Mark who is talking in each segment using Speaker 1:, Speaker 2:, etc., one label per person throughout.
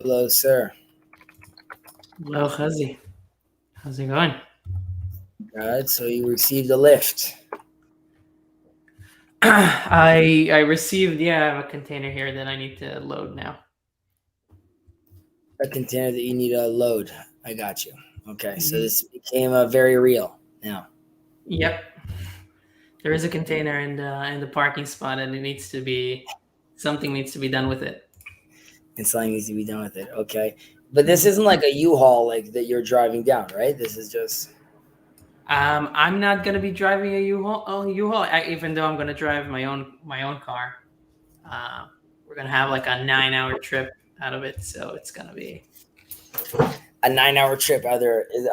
Speaker 1: Hello, sir.
Speaker 2: Hello, Chezi. How's it going?
Speaker 1: Good. So you received a lift,
Speaker 2: I received I have a container here that I need to load now.
Speaker 1: a container that you need to load. I got you. Okay, so
Speaker 2: Mhm.
Speaker 1: this became very real now.
Speaker 2: Yep, there is a container in the parking spot, and something needs to be done with it.
Speaker 1: And something needs to be done with it. Okay, but this
Speaker 2: Mhm.
Speaker 1: isn't like a U-Haul like that you're driving down, right? This is just
Speaker 2: I'm not gonna be driving a U-Haul. Even though I'm gonna drive my own car. Uh, we're gonna have like a 9-hour trip out of it, so it's gonna be.
Speaker 1: a 9-hour trip. I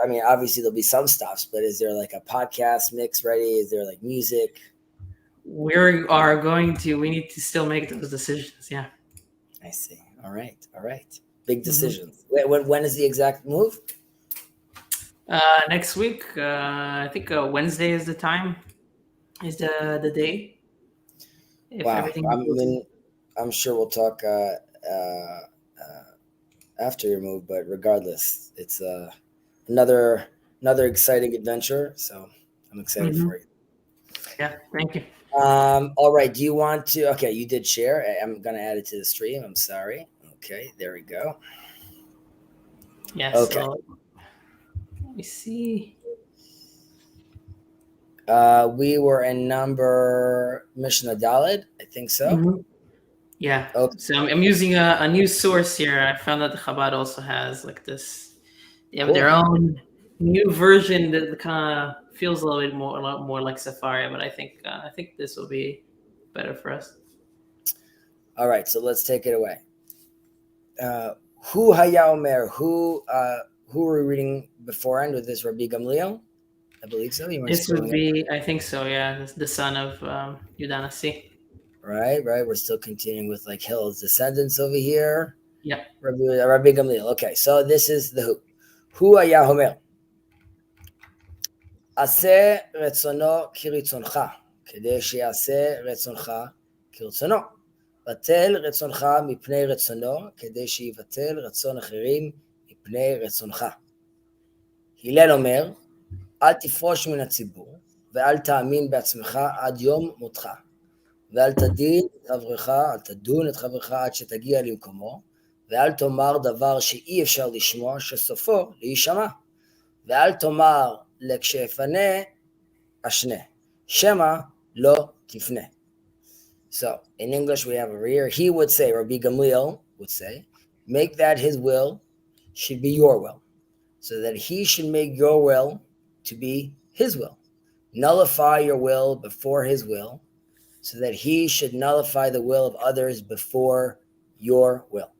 Speaker 1: mean, obviously there'll be some stops, but is there like a podcast mix ready? Is there like music?
Speaker 2: We need to still make those decisions. Yeah.
Speaker 1: I see. All right. All right. Big
Speaker 2: Mhm.
Speaker 1: decisions. Wait, when is the exact move?
Speaker 2: Next week, I think Wednesday is the time, is the day. If
Speaker 1: Wow.
Speaker 2: everything
Speaker 1: I
Speaker 2: goes.
Speaker 1: mean, I'm sure we'll talk after your move, but regardless, it's another another exciting adventure. So I'm excited
Speaker 2: Mhm.
Speaker 1: for you.
Speaker 2: Yeah, thank you.
Speaker 1: All right. Do you want to? Okay, you did share. I'm gonna add it to the stream. I'm sorry. Okay, there we go.
Speaker 2: Yeah,
Speaker 1: Okay.
Speaker 2: so let me see.
Speaker 1: We were in number Mishnah Daled. I think so.
Speaker 2: Mhm. Yeah,
Speaker 1: Okay.
Speaker 2: so I'm using a new source here. I found that the Chabad also has like this. They have their
Speaker 1: Cool.
Speaker 2: own new version that kind of feels a lot more like Safari, but I think this will be better for us.
Speaker 1: All right. So let's take it away. Who Haya Omer? Who were we reading beforehand with this Rabbi Gamliel? I believe so. You mind
Speaker 2: This would
Speaker 1: scrolling up?
Speaker 2: be, I think so. Yeah, the son of Yudanasi.
Speaker 1: Right, right. We're still continuing with like Hill's descendants over here.
Speaker 2: Yeah.
Speaker 1: Rabbi Gamliel. Okay, so this is the who. Who Haya Omer? עשה רצונו כרצונך, כדי שיעשה רצונך כרצונו. בטל רצונך מפני רצונו, כדי שיבטל רצון אחרים מפני רצונך. הלל אומר, אל תפרוש מן הציבור, ואל תאמין בעצמך עד יום מותך. ואל תדון את חברך עד שתגיע למקומו, ואל תאמר דבר שאי אפשר לשמוע, שסופו להישמע. ואל תאמר לכשאפנה אשנה, שמא לא תפנה. So, in English we have over here, he would say, Rabbi Gamliel would say, make that his will should be your will, so that he should make your will to be his will. Nullify your will before his will, so that he should nullify the will of others before your will.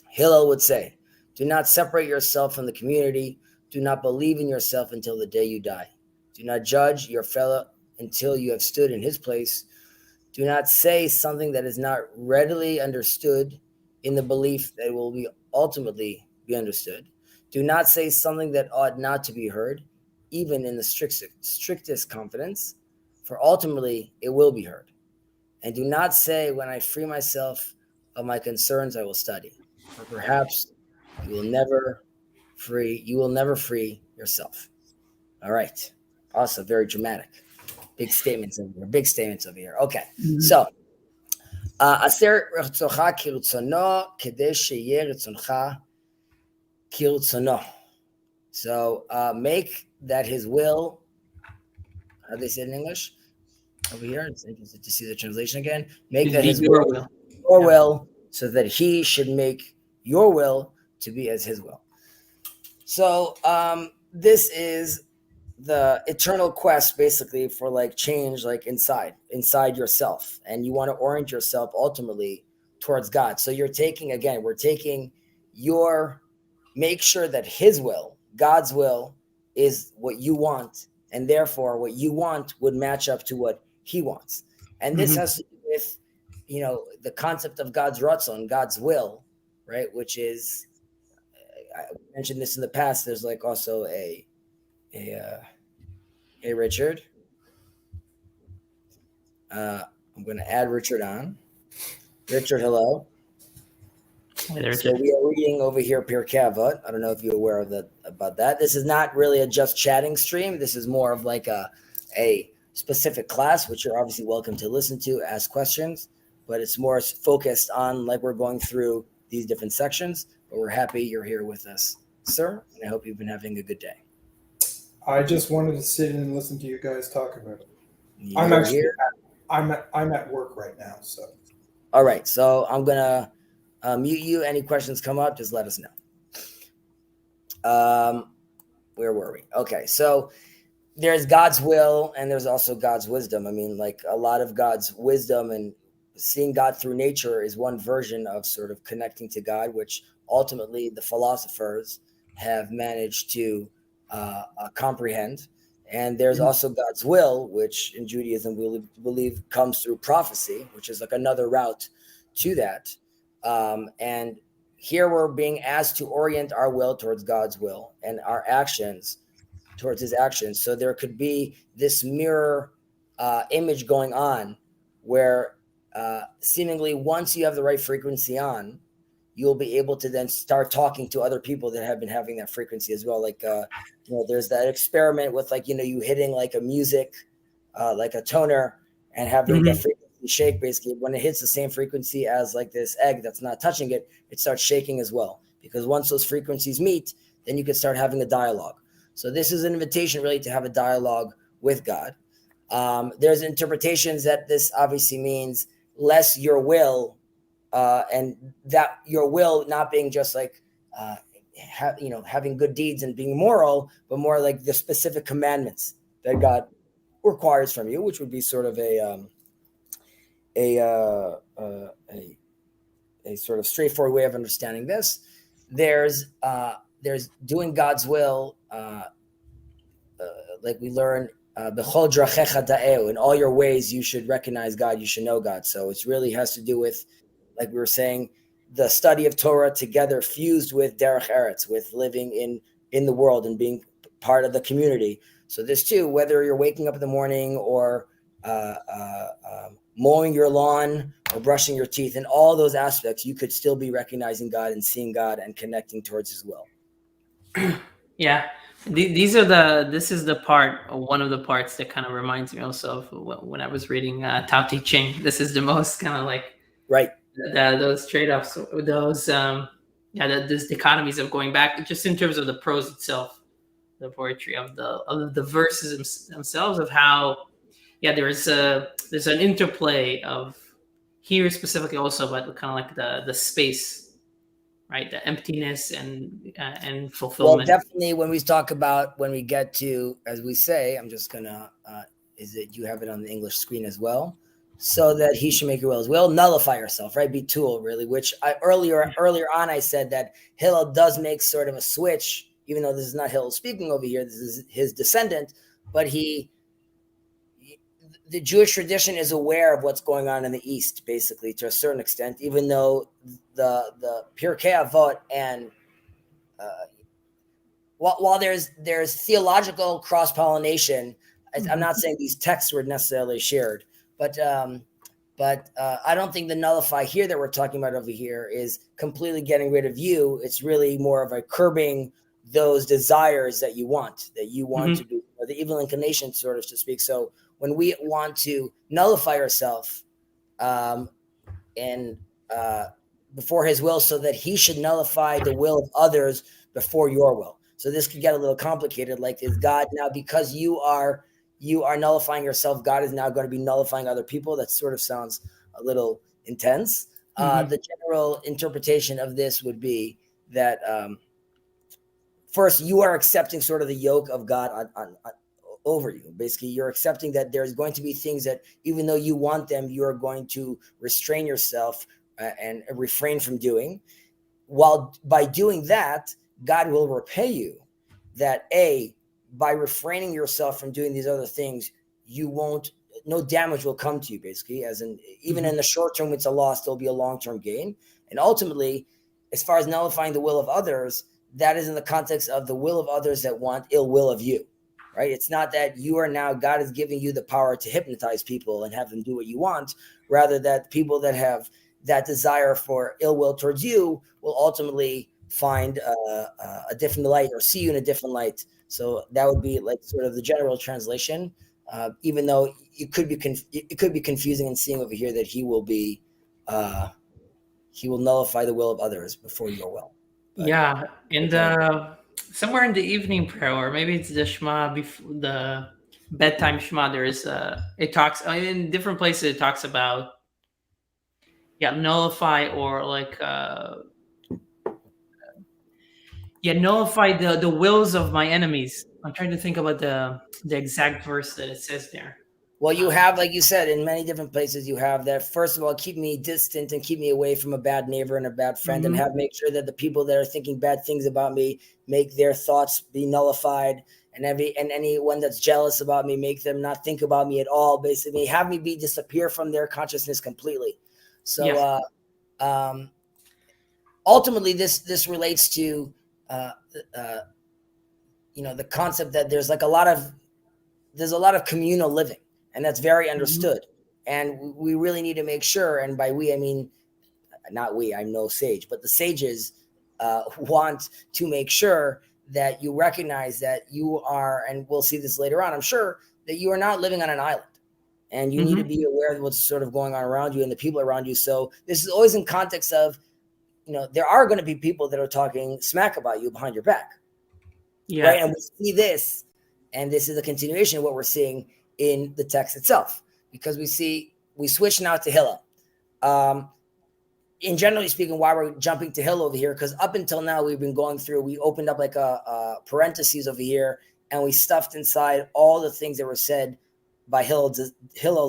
Speaker 1: Hillel would say, do not separate yourself from the community. Do not believe in yourself until the day you die. Do not judge your fellow until you have stood in his place. Do not say something that is not readily understood in the belief that it will ultimately be understood. Do not say something that ought not to be heard, even in the strictest confidence, for ultimately it will be heard. And do not say, when I free myself of my concerns, I will study, for perhaps you will never free yourself. All right. Also very dramatic. Big statements over here. Okay.
Speaker 2: Mhm.
Speaker 1: So, עשה רצונך כרצונו, כדי שיהיה רצונך כרצונו. So, make that his will, how do they say it in English? Over here, it's interesting to see the translation again. Make
Speaker 2: It'd
Speaker 1: that
Speaker 2: be
Speaker 1: his
Speaker 2: your
Speaker 1: will
Speaker 2: will.
Speaker 1: your
Speaker 2: Yeah.
Speaker 1: will, so that he should make your will to be as his will. So, this is the eternal quest basically for like change, like inside yourself, and you want to orient yourself ultimately towards God. So we're taking make sure that his will, God's will, is what you want, and therefore what you want would match up to what he wants. And this
Speaker 2: Mhm.
Speaker 1: has to do with the concept of God's ratzon, God's will, right? Which is, I mentioned this in the past, there's like also a hey, Richard. I'm going to add Richard on. Richard, hello. So we are reading over here Pirkei Avot. I don't know if you're aware of about that. This is not really a just chatting stream. This is more of like a specific class, which you're obviously welcome to listen to, ask questions, but it's more focused on like we're going through these different sections. But we're happy you're here with us, sir, and I hope you've been having a good day.
Speaker 3: I just wanted to sit and listen to you guys talk about it. I'm at work right now, so.
Speaker 1: All right, so I'm gonna mute you. Any questions come up, just let us know. Where were we? Okay, so there's God's will and there's also God's wisdom. I mean, like a lot of God's wisdom and seeing God through nature is one version of sort of connecting to God, which ultimately the philosophers have managed to comprehend. And there's also God's will, which in Judaism we believe comes through prophecy, which is like another route to that. And here we're being asked to orient our will towards God's will and our actions towards his actions. So there could be this mirror image going on where seemingly once you have the right frequency on, you'll be able to then start talking to other people that have been having that frequency as well. Like, there's that experiment with like, you hitting like a music, like a toner and having that frequency shake. Basically, when it hits the same frequency as like this egg that's not touching it, it starts shaking as well. Because once those frequencies meet, then you can start having a dialogue. So this is an invitation really to have a dialogue with God. There's interpretations that this obviously means less your will, and that your will not being just like, having good deeds and being moral, but more like the specific commandments that God requires from you, which would be sort of a sort of straightforward way of understanding this. There's doing God's will, like we learn, b'chol drachecha da'eu, in all your ways you should recognize God, you should know God. So it really has to do with, like we were saying, the study of Torah together fused with derech eretz, with living in the world and being part of the community. So this too, whether you're waking up in the morning or mowing your lawn or brushing your teeth, in all those aspects, you could still be recognizing God and seeing God and connecting towards his will.
Speaker 2: Yeah. This is the part, one of the parts that kind of reminds me also of when I was reading Tao Te Ching. This is the most kind of like,
Speaker 1: right,
Speaker 2: those trade-offs, those those dichotomies of going back, just in terms of the prose itself, the poetry of the verses themselves, of how there's an interplay of here specifically also, but kind of like the space, right, the emptiness and fulfillment.
Speaker 1: Well, definitely when we get to, as we say, I'm just gonna is it you have it on the English screen as well, so that he should make your will as well. Nullify yourself, right? Bitul, really, which I earlier on I said that Hillel does make sort of a switch, even though this is not Hillel speaking over here, this is his descendant, but the Jewish tradition is aware of what's going on in the East, basically, to a certain extent, even though the Pirkei Avot and while there's theological cross-pollination, I'm not saying these texts were necessarily shared, but I don't think the nullify here that we're talking about over here is completely getting rid of you. It's really more of a curbing those desires that you want to do, or the evil inclination, sort of, to speak. So when we want to nullify ourselves and before his will, so that he should nullify the will of others before your will. So this could get a little complicated. Like, is God now, because you are nullifying yourself, God is now going to be nullifying other people? That sort of sounds a little intense. The general interpretation of this would be that first, you are accepting sort of the yoke of God on over you. Basically, you're accepting that there's going to be things that, even though you want them, you are going to restrain yourself and refrain from doing. While by doing that, God will repay you. That by refraining yourself from doing these other things, no damage will come to you, basically, as in, even in the short term, it's a loss, there'll be a long-term gain. And ultimately, as far as nullifying the will of others, that is in the context of the will of others that want ill will of you, right? It's not that you are now, God is giving you the power to hypnotize people and have them do what you want, rather that people that have that desire for ill will towards you will ultimately find a different light or see you in a different light. So that would be like sort of the general translation, even though it could be confusing in seeing over here that he will nullify the will of others before your will. But,
Speaker 2: yeah, in the somewhere in the evening prayer, or maybe it's the Shema, the bedtime Shema. There is it talks in different places. It talks about nullify, or like nullify the wills of my enemies. I'm trying to think about the exact verse that it says there.
Speaker 1: Well, you have, like you said, in many different places, you have that. First of all, keep me distant and keep me away from a bad neighbor and a bad friend, and make sure that the people that are thinking bad things about me, make their thoughts be nullified, and anyone that's jealous about me, make them not think about me at all. Basically, have me disappear from their consciousness completely. So, ultimately, this relates to the concept that there's a lot of communal living. And that's very understood. And we really need to make sure, and by we, I mean, not we, I'm no sage, but the sages want to make sure that you recognize that you are, and we'll see this later on, I'm sure, that you are not living on an island. And you need to be aware of what's sort of going on around you and the people around you. So this is always in context of, there are going to be people that are talking smack about you behind your back. Yeah. Right? And we see this, and this is a continuation of what we're seeing in the text itself, because we switch now to Hillel. In generally speaking, why we're jumping to Hillel over here, because up until now we opened up like a parentheses over here, and we stuffed inside all the things that were said by Hillel's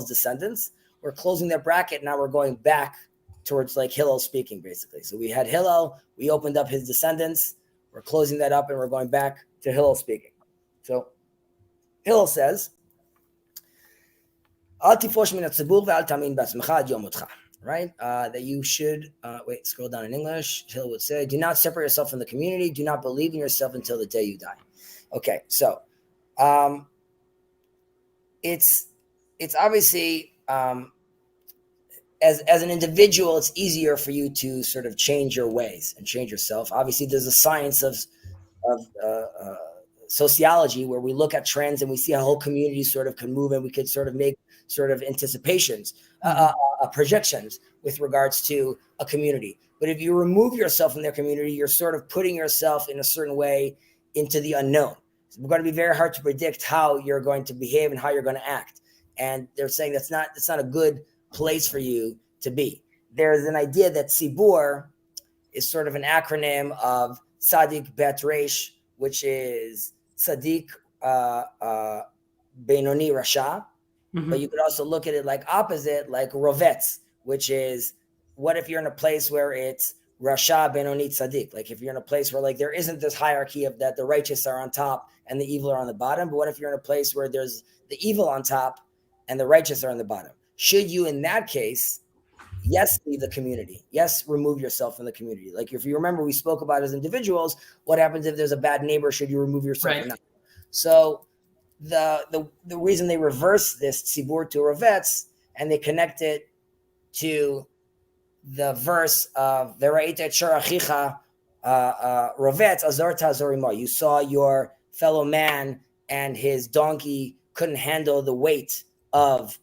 Speaker 1: descendants. We're closing that bracket. Now we're going back towards like Hillel speaking, basically. So we had Hillel, we opened up his descendants, we're closing that up, and we're going back to Hillel speaking. So Hillel says, right? That you should, scroll down in English. Hill would say, do not separate yourself from the community. Do not believe in yourself until the day you die. Okay, so it's obviously, as an individual, it's easier for you to sort of change your ways and change yourself. Obviously, there's a science of sociology where we look at trends and we see how whole communities sort of can move, and we could sort of make sort of anticipations, projections with regards to a community. But if you remove yourself from their community, you're sort of putting yourself in a certain way into the unknown. It's going to be very hard to predict how you're going to behave and how you're going to act. And they're saying that's not a good place for you to be. There's an idea that Tzibur is sort of an acronym of Tzadik Bet Reish, which is Tzadik Benoni Rasha. But you could also look at it like opposite, like Rovetz, which is, what if you're in a place where it's Rasha Benoni Tzadik? Like if you're in a place where like there isn't this hierarchy of that the righteous are on top and the evil are on the bottom, but what if you're in a place where there's the evil on top and the righteous are on the bottom? Should you, in that case, yes, leave the community. Yes, remove yourself from the community. Like if you remember, we spoke about as individuals, what happens if there's a bad neighbor? Should you remove yourself or not? So the reason they reverse this tzibur to Rovetz and they connect it to the verse of V'ra'ita et shar achicha Rovetz azorta azorimo. You saw your fellow man and his donkey couldn't handle the weight of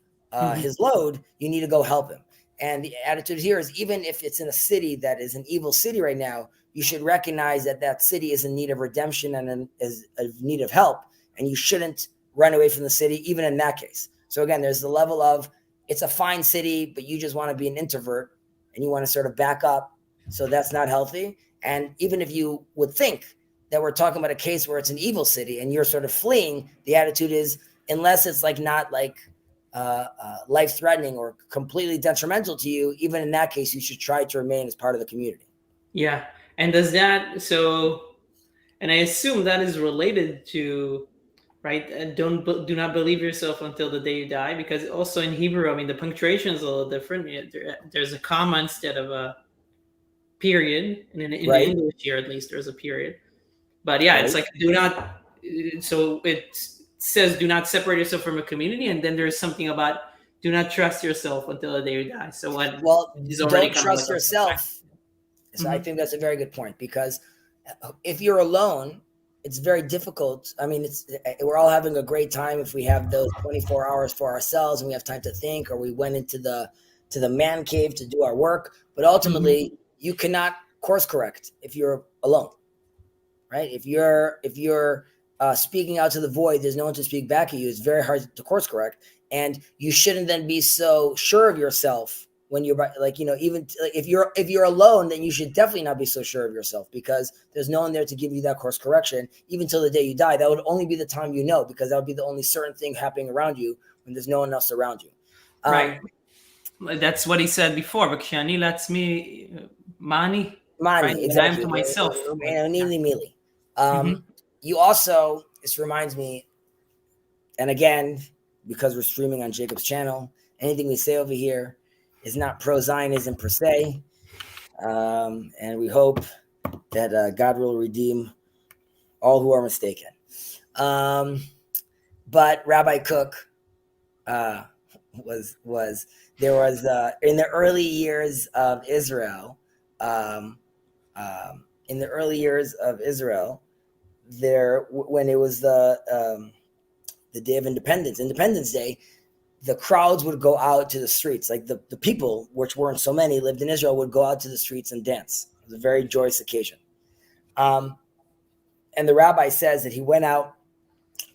Speaker 1: his load. You need to go help him. And the attitude here is, even if it's in a city that is an evil city right now, you should recognize that that city is in need of redemption and is in need of help. And you shouldn't run away from the city, even in that case. So again, there's the level of, it's a fine city, but you just want to be an introvert and you want to sort of back up. So that's not healthy. And even if you would think that we're talking about a case where it's an evil city and you're sort of fleeing, the attitude is, unless it's like not like life-threatening or completely detrimental to you, even in that case, you should try to remain as part of the community.
Speaker 2: Yeah. And does that, and I assume that is related to, right, do not believe yourself until the day you die, because also in Hebrew, I mean, the punctuation is a little different. There's a comma instead of a period, and in English here, at least, there's a period. But yeah, it's like, do not, so it says do not separate yourself from a community, and then there's something about Do not trust yourself until the day you die. So what?
Speaker 1: Well,
Speaker 2: Is already
Speaker 1: don't
Speaker 2: kind of
Speaker 1: trust
Speaker 2: like
Speaker 1: yourself. So I think that's a very good point, because if you're alone, it's very difficult. I mean, we're all having a great time if we have those 24 hours for ourselves and we have time to think, or we went into the man cave to do our work. But ultimately, you cannot course correct if you're alone, right? If you're speaking out to the void, there's no one to speak back at you. It's very hard to course correct, and you shouldn't then be so sure of yourself when you're like, even if you're alone, then you should definitely not be so sure of yourself, because there's no one there to give you that course correction, even till the day you die. That would only be the time, because that would be the only certain thing happening around you when there's no one else around you.
Speaker 2: Right. That's what he said before. But Shani lets me money.
Speaker 1: Exactly.
Speaker 2: I'm to myself.
Speaker 1: You also, this reminds me, and again, because we're streaming on Jacob's channel, anything we say over here is not pro-Zionism per se, and we hope that God will redeem all who are mistaken. But Rabbi Cook was in the early years of Israel. There, when it was the Day of Independence Day, the crowds would go out to the streets. Like the people, which weren't so many, lived in Israel, would go out to the streets and dance. It was a very joyous occasion. And the rabbi says that he went out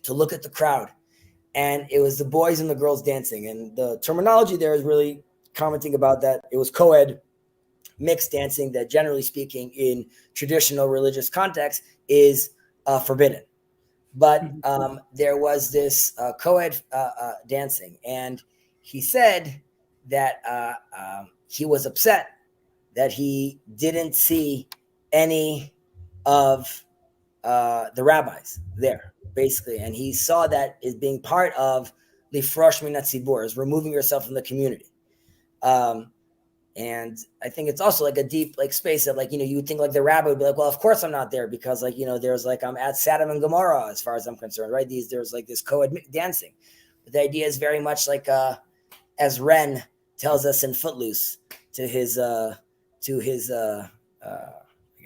Speaker 1: to look at the crowd, and it was the boys and the girls dancing. And the terminology there is really commenting about that. It was co-ed mixed dancing that, generally speaking, in traditional religious context is forbidden. But there was this co-ed dancing, and he said that he was upset that he didn't see any of the rabbis there, basically, and he saw that as being part of lifrosh min hatzibur, is removing yourself from the community. And I think it's also like a deep space of you would think the rabbi would be like, well, of course I'm not there, because there's I'm at Sodom and Gomorrah as far as I'm concerned, right? There's this co-ed dancing. But the idea is very much as Ren tells us in Footloose to his I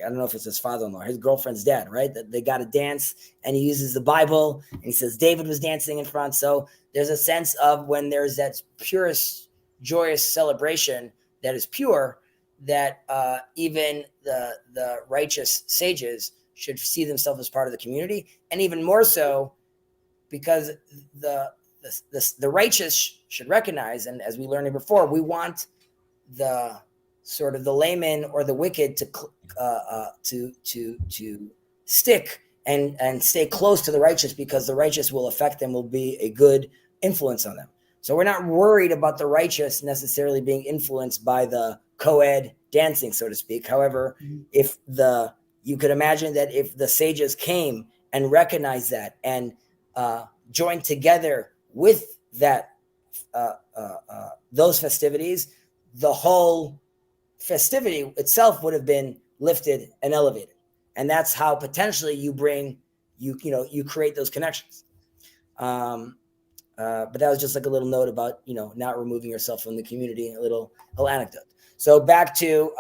Speaker 1: don't know if it's his father-in-law, his girlfriend's dad, right? That they got to dance, and he uses the Bible, and he says David was dancing in front. So there's a sense of when there's that purest, joyous celebration that is pure, that even the righteous sages should see themselves as part of the community, and even more so because the righteous should recognize, and as we learned before, we want the sort of the layman or the wicked to stick and stay close to the righteous, because the righteous will affect them, will be a good influence on them. So we're not worried about the righteous necessarily being influenced by the co-ed dancing, so to speak. However, if you could imagine that if the sages came and recognized that and joined together with that those festivities, the whole festivity itself would have been lifted and elevated. And that's how potentially you create those connections. But that was just a little note about, not removing yourself from the community, a little anecdote. So back to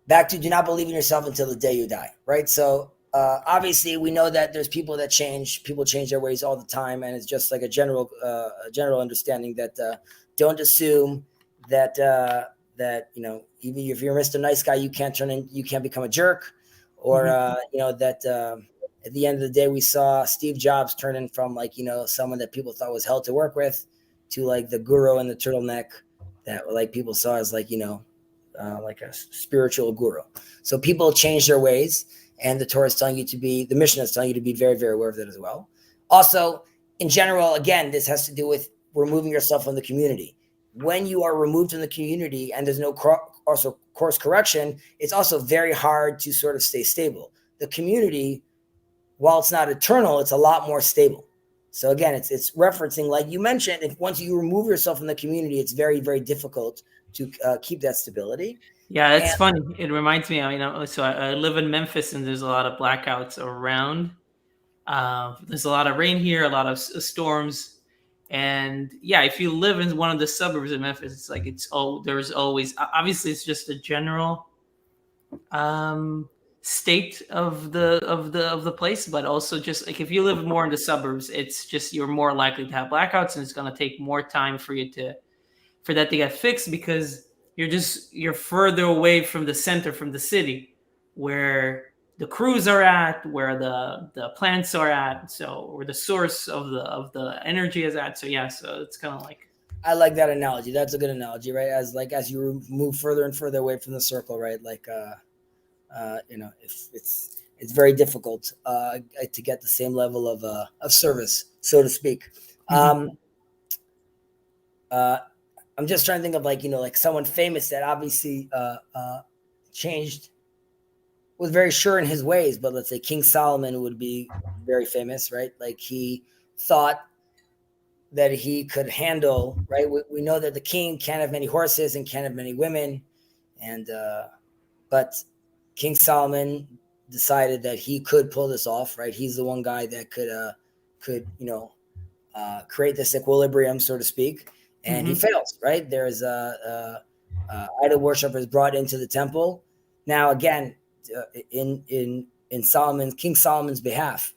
Speaker 1: do not believe in yourself until the day you die, right? So obviously we know that there's people that change. People change their ways all the time, and it's just like a general understanding that don't assume that even if you're Mr. Nice Guy, you can't become a jerk, or that. At the end of the day, we saw Steve Jobs turning from someone that people thought was hell to work with to the guru in the turtleneck that people saw as a spiritual guru. So people change their ways, and the Torah is telling you the Mishnah is telling you to be very, very aware of that as well. Also, in general, again, this has to do with removing yourself from the community. When you are removed from the community and there's no course correction, it's also very hard to sort of stay stable. The community, while it's not eternal, it's a lot more stable. So again, it's referencing, like you mentioned, if once you remove yourself from the community, it's very, very difficult to keep that stability.
Speaker 2: Yeah, it's funny. It reminds me, so I live in Memphis, and there's a lot of blackouts around. There's a lot of rain here, a lot of storms. And yeah, if you live in one of the suburbs of Memphis, it's like there's always, obviously it's just a general state of the place, but also just like if you live more in the suburbs, it's just you're more likely to have blackouts, and it's going to take more time for that to get fixed, because you're further away from the center, from the city, where the crews are at, where the plants are at, so where the source of the energy is at. So yeah, so it's kind of like,
Speaker 1: I like that analogy. That's a good analogy, right? As you move further and further away from the circle, right? Like if it's very difficult to get the same level of service, so to speak. I'm just trying to think of like someone famous that obviously changed, was very sure in his ways, but let's say King Solomon would be very famous, right? Like he thought that he could handle, right? We know that the king can't have many horses and can't have many women, and but King Solomon decided that he could pull this off, right? He's the one guy that could create this equilibrium, so to speak, and he fails, right? There's idol worshippers brought into the temple. Now, again, in King Solomon's behalf,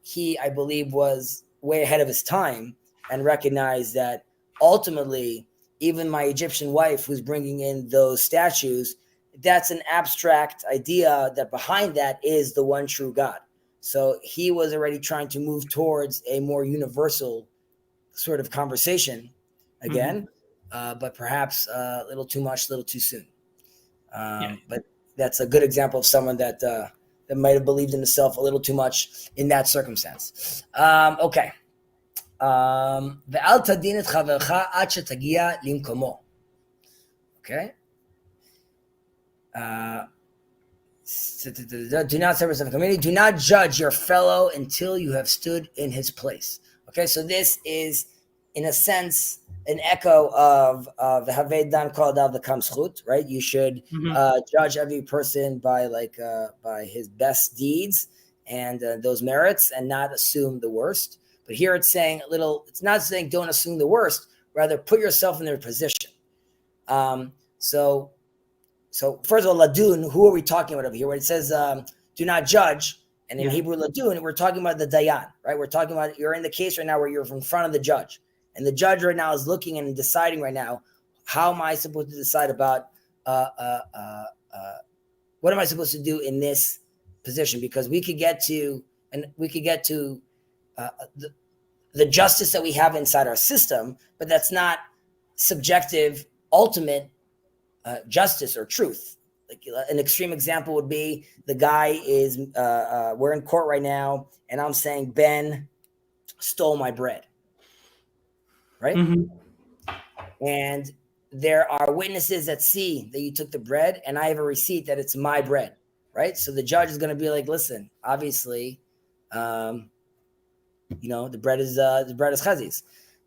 Speaker 1: he, I believe, was way ahead of his time and recognized that ultimately, even my Egyptian wife who's bringing in those statues, that's an abstract idea that behind that is the one true God. So he was already trying to move towards a more universal sort of conversation again, but perhaps a little too much, a little too soon. But that's a good example of someone that might have believed in himself a little too much in that circumstance. Okay. ואל תדין את חברך עד שתגיע למקומו. Okay. Do not service of the community. Do not judge your fellow until you have stood in his place. Okay, so this is, in a sense, an echo of the Havei Dan Kol Adav L'Kam Zchut, right? You should judge every person by by his best deeds and those merits, and not assume the worst. But here it's saying it's not saying don't assume the worst, rather put yourself in their position. So first of all, ladun, who are we talking about over here? When it says do not judge, and in Hebrew ladun, we're talking about the dayan, right? We're talking about, you're in the case right now where you're in front of the judge. And the judge right now is looking and deciding right now, how am I supposed to decide about what am I supposed to do in this position? Because we could get to the justice that we have inside our system, but that's not subjective, ultimate justice or truth. Like an extreme example would be the guy is, we're in court right now, and I'm saying Ben stole my bread, right? And there are witnesses that see that you took the bread, and I have a receipt that it's my bread, right? So the judge is going to be like, listen, obviously, the bread is Chezi's.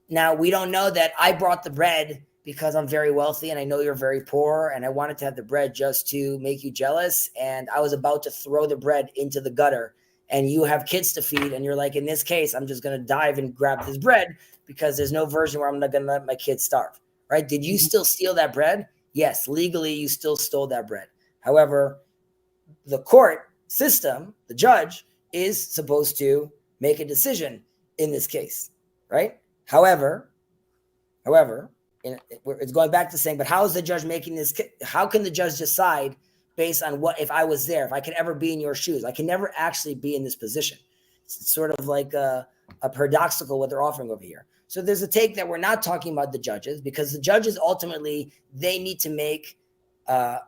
Speaker 1: Now, we don't know that I brought the bread because I'm very wealthy and I know you're very poor, and I wanted to have the bread just to make you jealous, and I was about to throw the bread into the gutter, and you have kids to feed, and you're like, in this case, I'm just going to dive and grab this bread because there's no version where I'm not going to let my kids starve, right? Did you still steal that bread? Yes, legally, you still stole that bread. However, the court system, the judge, is supposed to make a decision in this case, right? However, it's going back to saying, but how is the judge making this? How can the judge decide based on what, if I was there, if I could ever be in your shoes? I can never actually be in this position. It's sort of like a paradoxical what they're offering over here. So there's a take that we're not talking about the judges, because the judges ultimately, they need to make a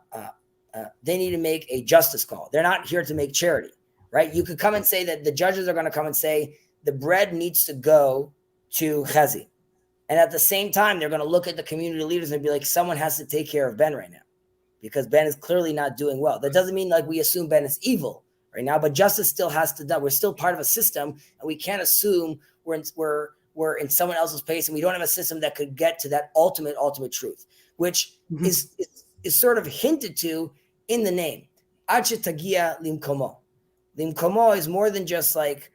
Speaker 1: justice call. They're not here to make charity, right? You could come and say that the judges are going to come and say the bread needs to go to Chezi. And at the same time, they're going to look at the community leaders and be like, someone has to take care of Ben right now, because Ben is clearly not doing well. That doesn't mean like we assume Ben is evil right now, but justice still has to done. We're still part of a system, and we can't assume we're in someone else's place, and we don't have a system that could get to that ultimate truth, which is sort of hinted to in the name. Ad shetagia limkomo. Limkomo is more than just like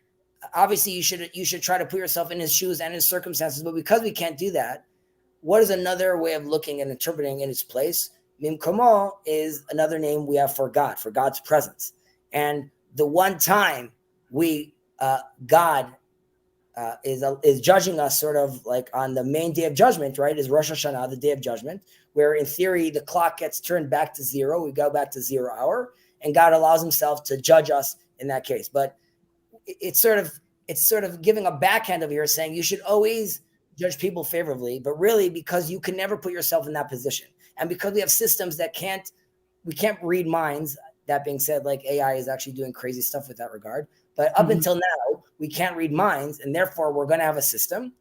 Speaker 1: obviously you should try to put yourself in his shoes and his circumstances, but because we can't do that, what is another way of looking and interpreting in its place? Mimkomo is another name we have for God, for God's presence. And the one time God is judging us sort of like on the main day of judgment, right, is Rosh Hashanah, the day of judgment, where in theory the clock gets turned back to zero. We go back to 0 hour, and God allows himself to judge us in that case. But it's sort of giving a backhand over here saying you should always judge people favorably, but really because you can never put yourself in that position. And because we have systems that we can't read minds. That being said, like AI is actually doing crazy stuff with that regard. But up until now, we can't read minds, and therefore we're going to have a system.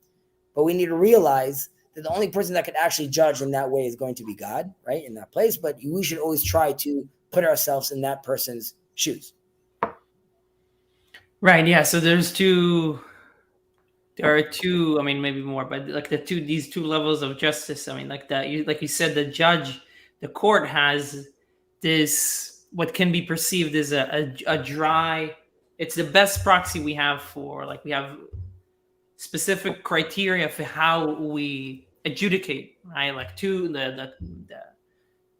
Speaker 1: But we need to realize that the only person that could actually judge in that way is going to be God, right, in that place. But we should always try to put ourselves in that person's shoes.
Speaker 2: Right. Yeah. So there are two, I mean, maybe more, but like these two levels of justice. I mean, like you said, the court has this, what can be perceived as a dry, it's the best proxy we have for, like, we have specific criteria for how we adjudicate, right? Like the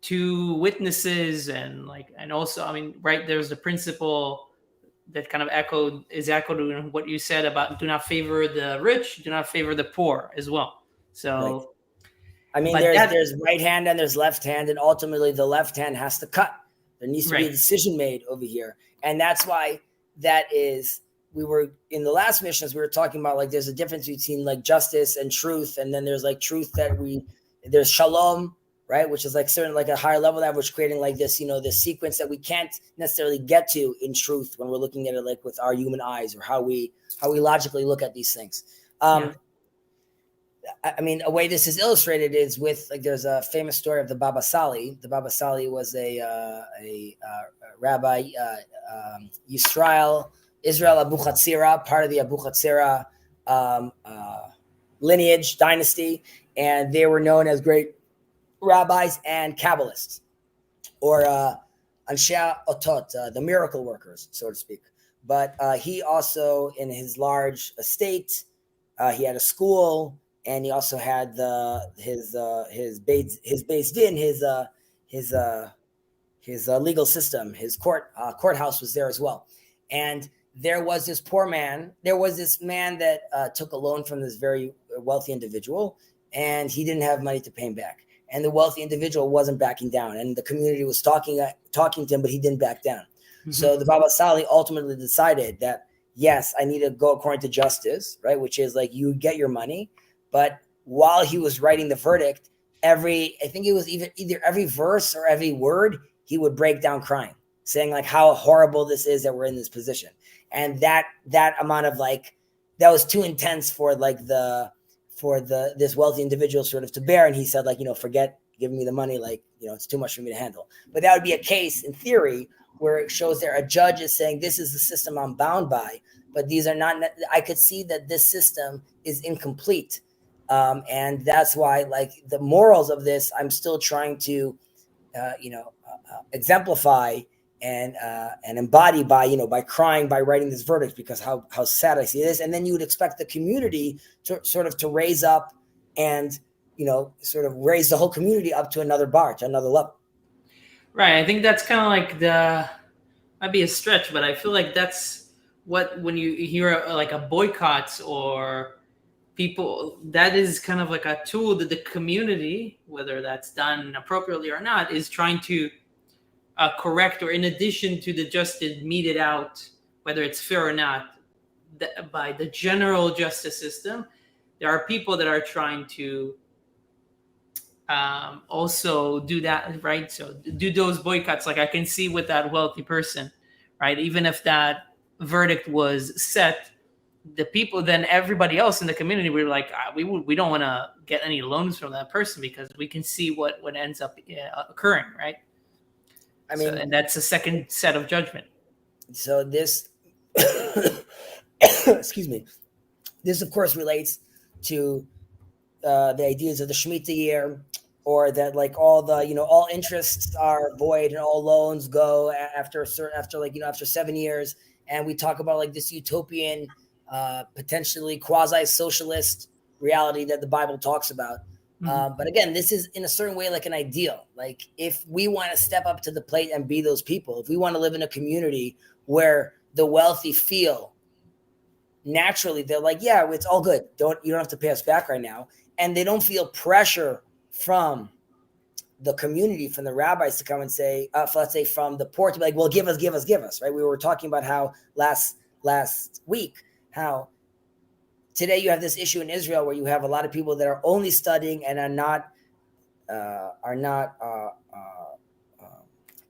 Speaker 2: two witnesses, and also, I mean, right, there's the principle that kind of is echoed in what you said about do not favor the rich, do not favor the poor as well. So, right.
Speaker 1: I mean, there's right hand and there's left hand, and ultimately the left hand has to cut. There needs to be a decision made over here. And that's why we were in the last missions, we were talking about, like, there's a difference between like justice and truth. And then there's like truth there's shalom, right? Which is like certain, like a higher level of which creating like this, this sequence that we can't necessarily get to in truth when we're looking at it like with our human eyes, or how we logically look at these things. I mean, a way this is illustrated is with, like, there's a famous story of the Baba Sali. The Baba Sali was a rabbi, Israel Abu Chatzira, part of the Abu Chatzira lineage, dynasty, and they were known as great rabbis and Kabbalists, or Anshe Otot, the miracle workers, so to speak. But he also, in his large estate, he had a school, and he also had his Beis Din, his legal system, his courthouse was there as well. And there was this poor man. There was this man that took a loan from this very wealthy individual, and he didn't have money to pay him back. And the wealthy individual wasn't backing down, and the community was talking to him, but he didn't back down. Mm-hmm. So the Baba Sali ultimately decided that, yes, I need to go according to justice, right? Which is like, you get your money. But while he was writing the verdict, I think it was either every verse or every word, he would break down crying, saying like how horrible this is that we're in this position. And that amount of, like, that was too intense for this wealthy individual sort of to bear. And he said, like, forget giving me the money, like, it's too much for me to handle. But that would be a case in theory where it shows there a judge is saying, this is the system I'm bound by, but these are not, I could see that this system is incomplete. And that's why, like, the morals of this, I'm still trying to, exemplify and embody by crying, by writing this verdict, because how sad I see this. And then you would expect the community to raise up and, sort of raise the whole community up to another bar, to another level.
Speaker 2: Right. I think that's kind of like might be a stretch, but I feel like that's when you hear like a boycotts or people, that is kind of like a tool that the community, whether that's done appropriately or not, is trying to correct, or in addition to the justice meted out, whether it's fair or not, by the general justice system. There are people that are trying to also do that, right? So do those boycotts, like I can see with that wealthy person, right? Even if that verdict was set, the people, then everybody else in the community were like, we don't want to get any loans from that person because we can see what ends up occurring, right? I mean, and that's a second set of judgment.
Speaker 1: So this, excuse me, this of course relates to the ideas of the Shemitah year, or that like all the, all interests are void and all loans go after 7 years. And we talk about like this utopian potentially quasi-socialist reality that the Bible talks about. But again, this is in a certain way like an ideal. Like if we want to step up to the plate and be those people, if we want to live in a community where the wealthy feel naturally, they're like, yeah, it's all good. You don't have to pay us back right now. And they don't feel pressure from the community, from the rabbis to come and say, let's say from the poor to be like, well, give us, right? We were talking about how last week, how today you have this issue in Israel where you have a lot of people that are only studying and are not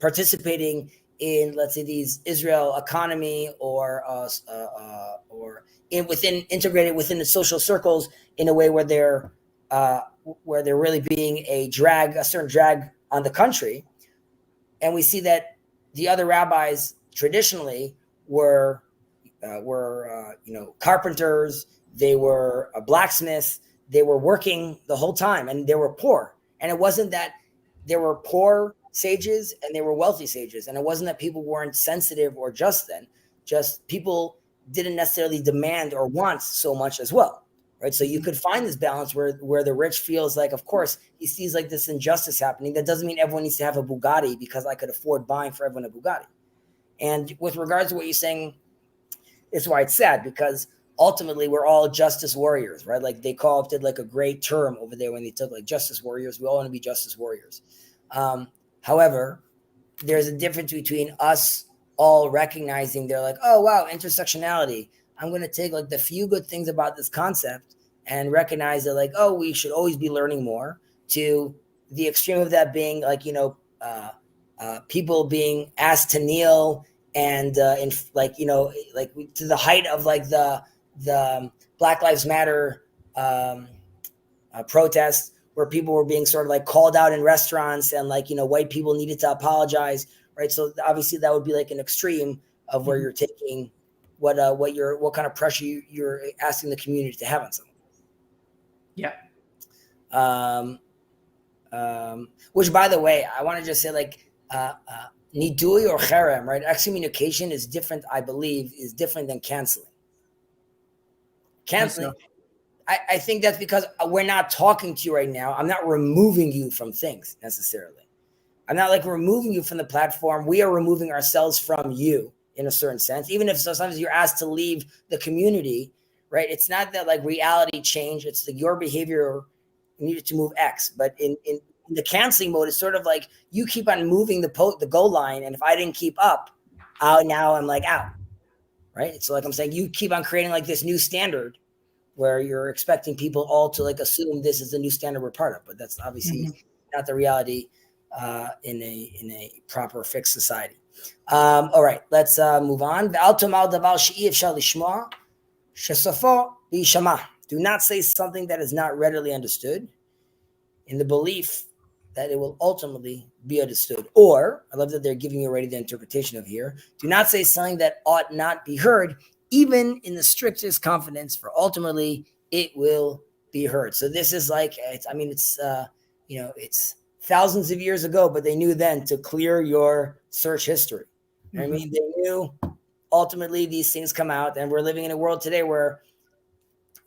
Speaker 1: participating in, let's say, these Israel economy or integrated within the social circles in a way where they're really being a certain drag on the country. And we see that the other rabbis traditionally were carpenters, they were blacksmiths, they were working the whole time, and they were poor. And it wasn't that there were poor sages and there were wealthy sages. And it wasn't that people weren't sensitive or just people didn't necessarily demand or want so much as well. Right. So you could find this balance where the rich feels like, of course, he sees like this injustice happening. That doesn't mean everyone needs to have a Bugatti because I could afford buying for everyone a Bugatti. And with regards to what you're saying, it's why it's sad, because ultimately we're all justice warriors, right? Like they co-opted like a great term over there when they took like justice warriors. We all want to be justice warriors. However, there's a difference between us all recognizing they're like, oh, wow, intersectionality. I'm going to take like the few good things about this concept and recognize that like, oh, we should always be learning more, to the extreme of that being like, people being asked to kneel and to the height of like the Black Lives Matter protests where people were being sort of like called out in restaurants and like, white people needed to apologize. Right. So obviously that would be like an extreme of where you're taking what kind of pressure you're asking the community to have on someone.
Speaker 2: Yeah.
Speaker 1: Which, by the way, I want to just say like nidui or cherem, right? Excommunication is different, I believe, is different than canceling. Canceling, I think that's because we're not talking to you right now. I'm not removing you from things necessarily. I'm not like removing you from the platform. We are removing ourselves from you in a certain sense, even if sometimes you're asked to leave the community, right? It's not that like reality change. It's like your behavior needed to move X. But in the canceling mode, it's sort of like you keep on moving the goal line. And if I didn't keep up, now I'm like out, right? So like I'm saying, you keep on creating like this new standard where you're expecting people all to like assume this is the new standard we're part of. But that's obviously not the reality in a proper fixed society. All right, let's move on. Do not say something that is not readily understood in the belief that it will ultimately be understood. Or, I love that they're giving you already the interpretation of here. Do not say something that ought not be heard, even in the strictest confidence, for ultimately it will be heard. So this is like, it's thousands of years ago, but they knew then to clear your search history. I mean, they knew ultimately these things come out, and we're living in a world today where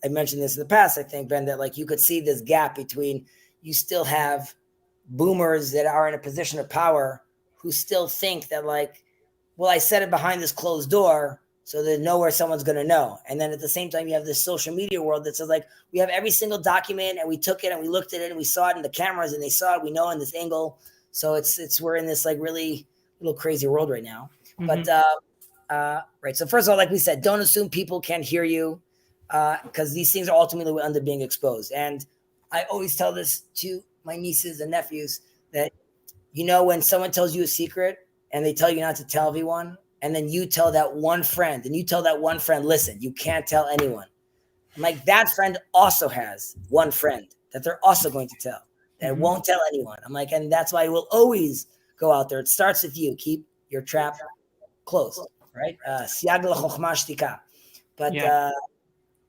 Speaker 1: I mentioned this in the past, I think, Ben, that like you could see this gap between you still have boomers that are in a position of power who still think that like, well, I said it behind this closed door, so there's nowhere someone's going to know. And then at the same time, you have this social media world that says like, we have every single document and we took it and we looked at it and we saw it in the cameras and they saw it, we know in this angle. So we're in this like really little crazy world right now. But right. So first of all, like we said, don't assume people can't hear you because these things are ultimately under being exposed. And I always tell this to my nieces and nephews that, when someone tells you a secret and they tell you not to tell everyone, and then you tell that one friend, listen, you can't tell anyone. I'm like, that friend also has one friend that they're also going to tell, that won't tell anyone. I'm like, and that's why we'll always go out there. It starts with you. Keep your trap closed, right? But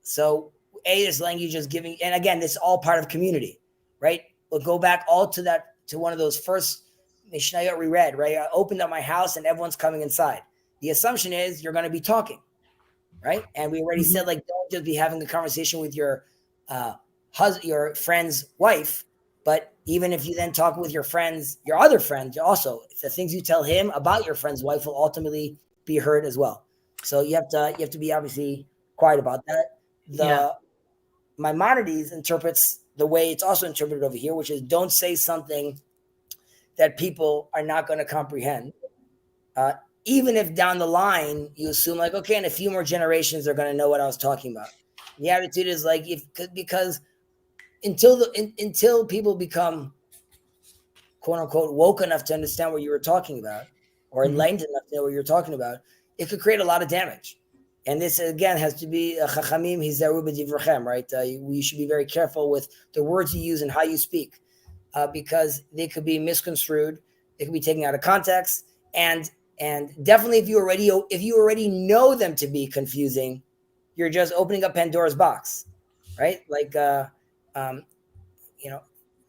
Speaker 1: so this language is giving, and again, this is all part of community, right? We'll go back all to one of those first Mishnayot we read, right? I opened up my house and everyone's coming inside. The assumption is you're going to be talking, right? And we already said, like, don't just be having a conversation with your your friend's wife, but even if you then talk with your other friends, also, the things you tell him about your friend's wife will ultimately be heard as well. So you have to be obviously quiet about that. Maimonides interprets the way it's also interpreted over here, which is don't say something that people are not going to comprehend. Even if down the line you assume like, okay, in a few more generations they're going to know what I was talking about. The attitude is like, because until people become quote unquote woke enough to understand what you were talking about, or enlightened enough to know what you're talking about, it could create a lot of damage. And this again has to be chachamim hizaru b'divrachem, right? We should be very careful with the words you use and how you speak, because they could be misconstrued, they could be taken out of context, and definitely if you already know them to be confusing, you're just opening up Pandora's box, right? Like, I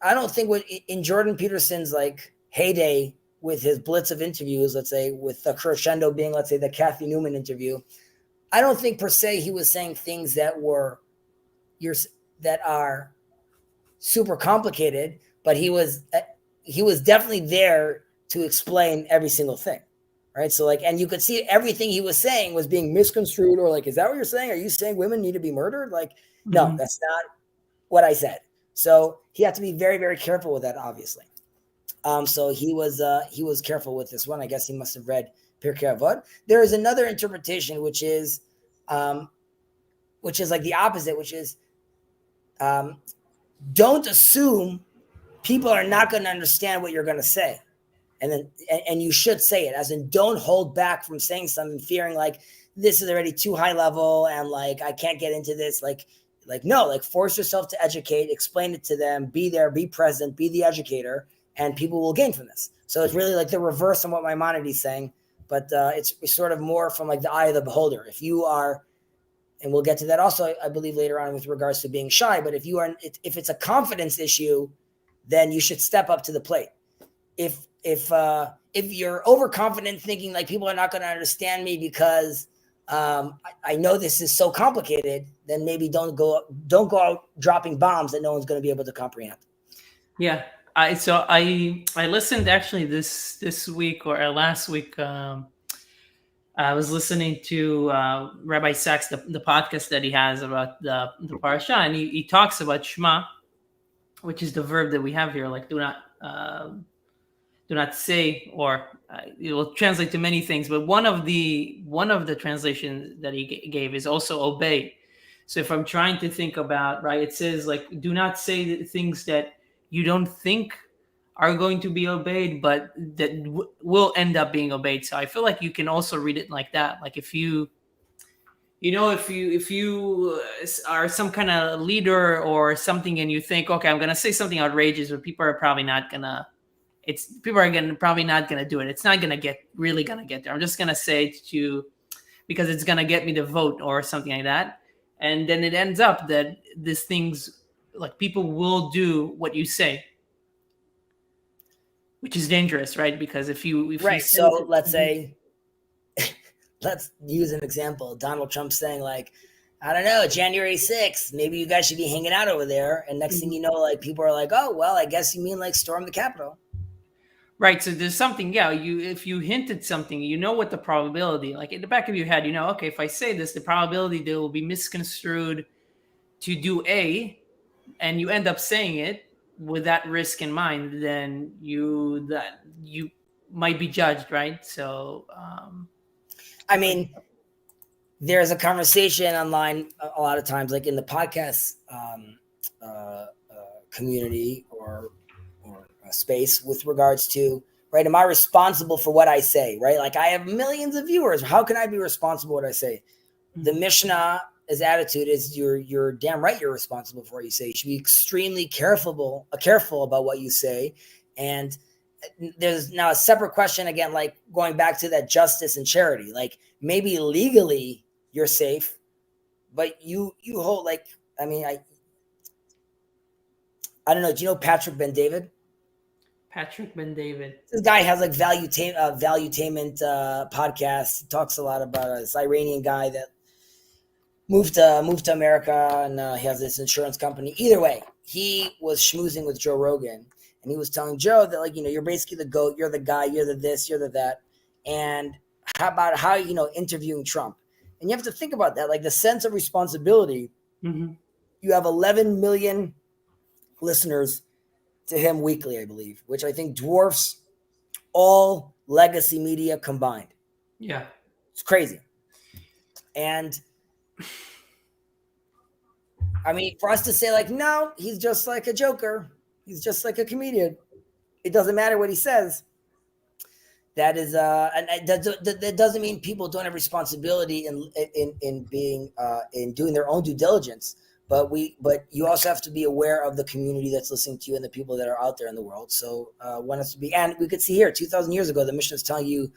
Speaker 1: don't think in Jordan Peterson's like heyday with his blitz of interviews, let's say with the crescendo being, let's say, the Kathy Newman interview, I don't think per se he was saying things that are super complicated, but he was definitely there to explain every single thing, right? So like, and you could see everything he was saying was being misconstrued, or like, is that what you're saying? Are you saying women need to be murdered? Like, no, that's not what I said. So he had to be very, very careful with that, obviously. So he was careful with this one. I guess he must have read Pirkei Avot. There is another interpretation, which is like the opposite, which is don't assume people are not going to understand what you're going to say, and you should say it, as in don't hold back from saying something, fearing like this is already too high level and like I can't get into this. Like no, like force yourself to educate, explain it to them, be there, be present, be the educator, and people will gain from this. So it's really like the reverse of what Maimonides is saying, but it's sort of more from like the eye of the beholder. If you are, and we'll get to that also, I believe later on with regards to being shy, but if it's a confidence issue, then you should step up to the plate. If you're overconfident, thinking like people are not going to understand me because I know this is so complicated, then maybe don't go out dropping bombs that no one's going to be able to comprehend.
Speaker 2: Yeah. I listened actually this week or last week. I was listening to Rabbi Sachs, the podcast that he has about the parasha, and he talks about Shema, which is the verb that we have here, like do not say, or it will translate to many things. But one of the translations that he gave is also obey. So if I'm trying to think about, right, it says like do not say things that you don't think are going to be obeyed, but that will end up being obeyed. So I feel like you can also read it like that. Like if you are some kind of leader or something, and you think, okay, I'm going to say something outrageous, but people are probably not going to, probably not going to do it. It's not going to get there. I'm just going to say it to you because it's going to get me the vote or something like that. And then it ends up that these things, like people will do what you say, which is dangerous, right? Because if you
Speaker 1: so let's say, let's use an example. Donald Trump saying like, I don't know, January 6th, maybe you guys should be hanging out over there. And next thing you know, like people are like, oh, well, I guess you mean like storm the Capitol.
Speaker 2: Right. So there's something, if you hinted something, you know what the probability, like in the back of your head, okay, if I say this, the probability that it will be misconstrued to do A, and you end up saying it with that risk in mind, then you might be judged, right? So,
Speaker 1: I mean, there's a conversation online a lot of times, like in the podcast community or space with regards to, right, am I responsible for what I say, right? Like I have millions of viewers. How can I be responsible for what I say? The Mishnah's attitude is you're damn right you're responsible for what you say. You should be extremely careful about what you say. And there's now a separate question again, like going back to that justice and charity. Like maybe legally you're safe, but you hold like, I mean, I don't know. Do you know Patrick Ben David?
Speaker 2: Patrick Ben David.
Speaker 1: This guy has like valuetainment podcast. He talks a lot about this Iranian guy that moved to America, and he has this insurance company. Either way, he was schmoozing with Joe Rogan, and he was telling Joe that, like, you're basically the GOAT, you're the guy, you're the this, you're the that, and how about interviewing Trump? And you have to think about that, like the sense of responsibility.
Speaker 2: Mm-hmm.
Speaker 1: You have 11 million listeners to him weekly, I believe, which I think dwarfs all legacy media combined.
Speaker 2: Yeah.
Speaker 1: It's crazy. And I mean, for us to say, like, no, he's just like a joker, he's just like a comedian, it doesn't matter what he says. That is, and that doesn't mean people don't have responsibility in being in doing their own due diligence. But you also have to be aware of the community that's listening to you and the people that are out there in the world. So one has to be, and we could see here 2,000 years ago, the mission is telling you,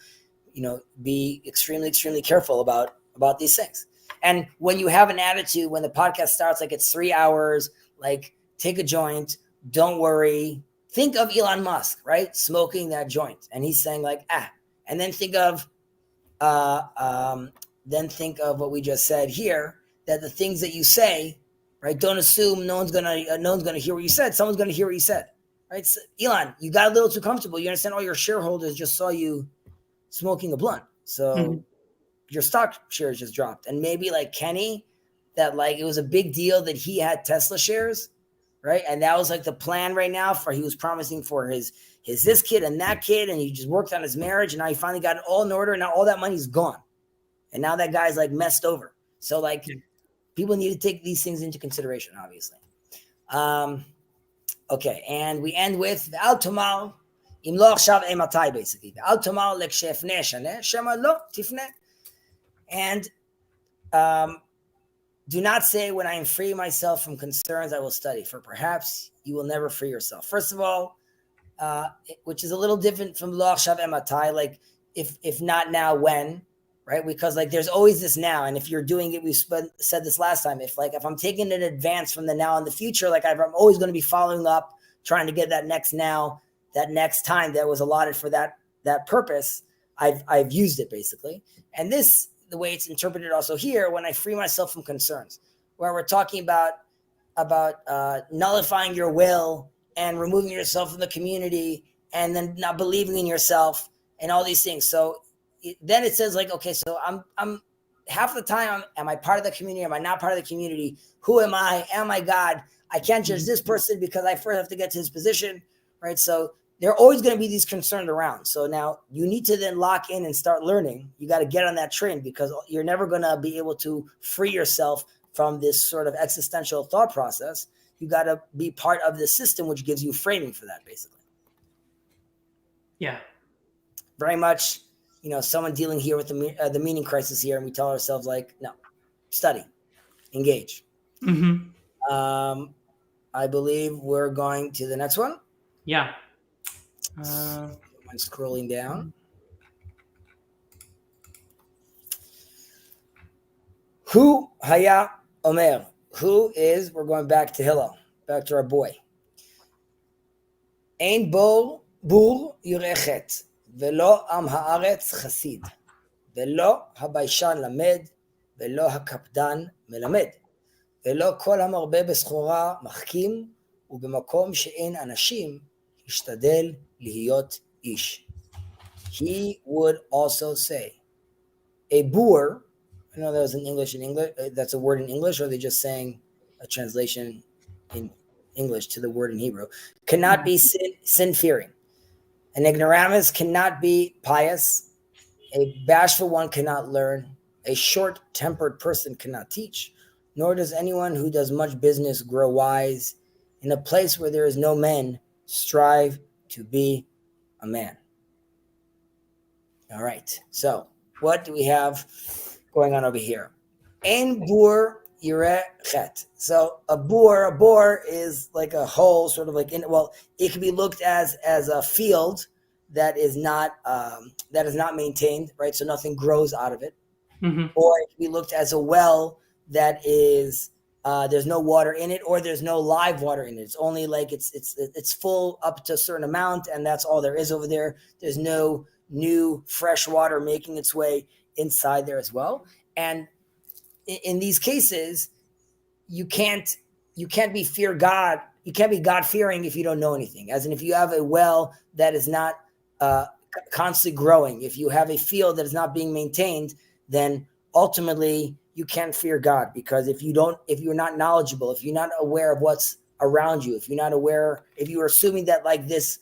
Speaker 1: be extremely, extremely careful about these things. And when you have an attitude, when the podcast starts, like it's 3 hours, like take a joint, don't worry. Think of Elon Musk, right? Smoking that joint. And he's saying like, and then think of what we just said here, that the things that you say, right? Don't assume no one's gonna hear what you said. Someone's gonna hear what you said, right? So, Elon, you got a little too comfortable. You understand all your shareholders just saw you smoking a blunt. So your stock shares just dropped. And maybe like Kenny, that like it was a big deal that he had Tesla shares, right? And that was like the plan right now he was promising for his this kid and that kid, and he just worked on his marriage, and now he finally got it all in order, and now all that money's gone. And now that guy's like messed over. So like people need to take these things into consideration, obviously. Okay, and we end with Ve'al Tomal im lo achshav ematai, basically. Ve'al Tomal lekshefne shaneh shema lo tifne. And do not say, when I am free myself from concerns, I will study, for perhaps you will never free yourself. First of all, which is a little different from lo achshav ematai, like if not now, when, right? Because like there's always this now, and if you're doing it, we said this last time, if I'm taking an advance from the now and the future, like I'm always going to be following up, trying to get that next now, that next time that was allotted for that purpose. I've used it basically, and this, the way it's interpreted also here, when I free myself from concerns, where we're talking about nullifying your will and removing yourself from the community, and then not believing in yourself and all these things. So then it says like, okay, so I'm half the time, am I part of the community? Am I not part of the community? Who am I? Am I God? I can't judge this person because I first have to get to his position, right? So there are always going to be these concerns around. So now you need to then lock in and start learning. You got to get on that train, because you're never going to be able to free yourself from this sort of existential thought process. You got to be part of the system, which gives you framing for that, basically.
Speaker 2: Yeah.
Speaker 1: Very much, someone dealing here with the meaning crisis here, and we tell ourselves like, no, study, engage.
Speaker 2: Mm-hmm.
Speaker 1: I believe we're going to the next one.
Speaker 2: Yeah.
Speaker 1: I'm scrolling down. Hu haya omer. Who is, we're going back to Hillel, back to our boy. Ein bor bur yurechet, velo am haaretz chasid, velo habayshan lamed, velo hakapdan melamed, velo kol hamarbe beschora machkim, ובמקום שאין אנשים, השתדל להיות ish. He would also say, a boor, I know that was in English, that's a word in English, or are they just saying a translation in English to the word in Hebrew, cannot be sin-fearing. An ignoramus cannot be pious. A bashful one cannot learn. A short-tempered person cannot teach. Nor does anyone who does much business grow wise. In a place where there is no men, strive to be a man. All right. So what do we have going on over here? Ein bur yurechet. So a bore is like a hole, sort of like it can be looked as a field that is not maintained, right? So nothing grows out of it. Mm-hmm. Or it can be looked as a well that is there's no water in it, or there's no live water in it. It's only like it's full up to a certain amount, and that's all there is over there. There's no new fresh water making its way inside there as well. And in these cases, you can't be fear God. You can't be God-fearing if you don't know anything. As in, if you have a well that is not constantly growing, if you have a field that is not being maintained, then ultimately you can't fear God, because if you're not knowledgeable, if you're not aware of what's around you, if you're assuming that like this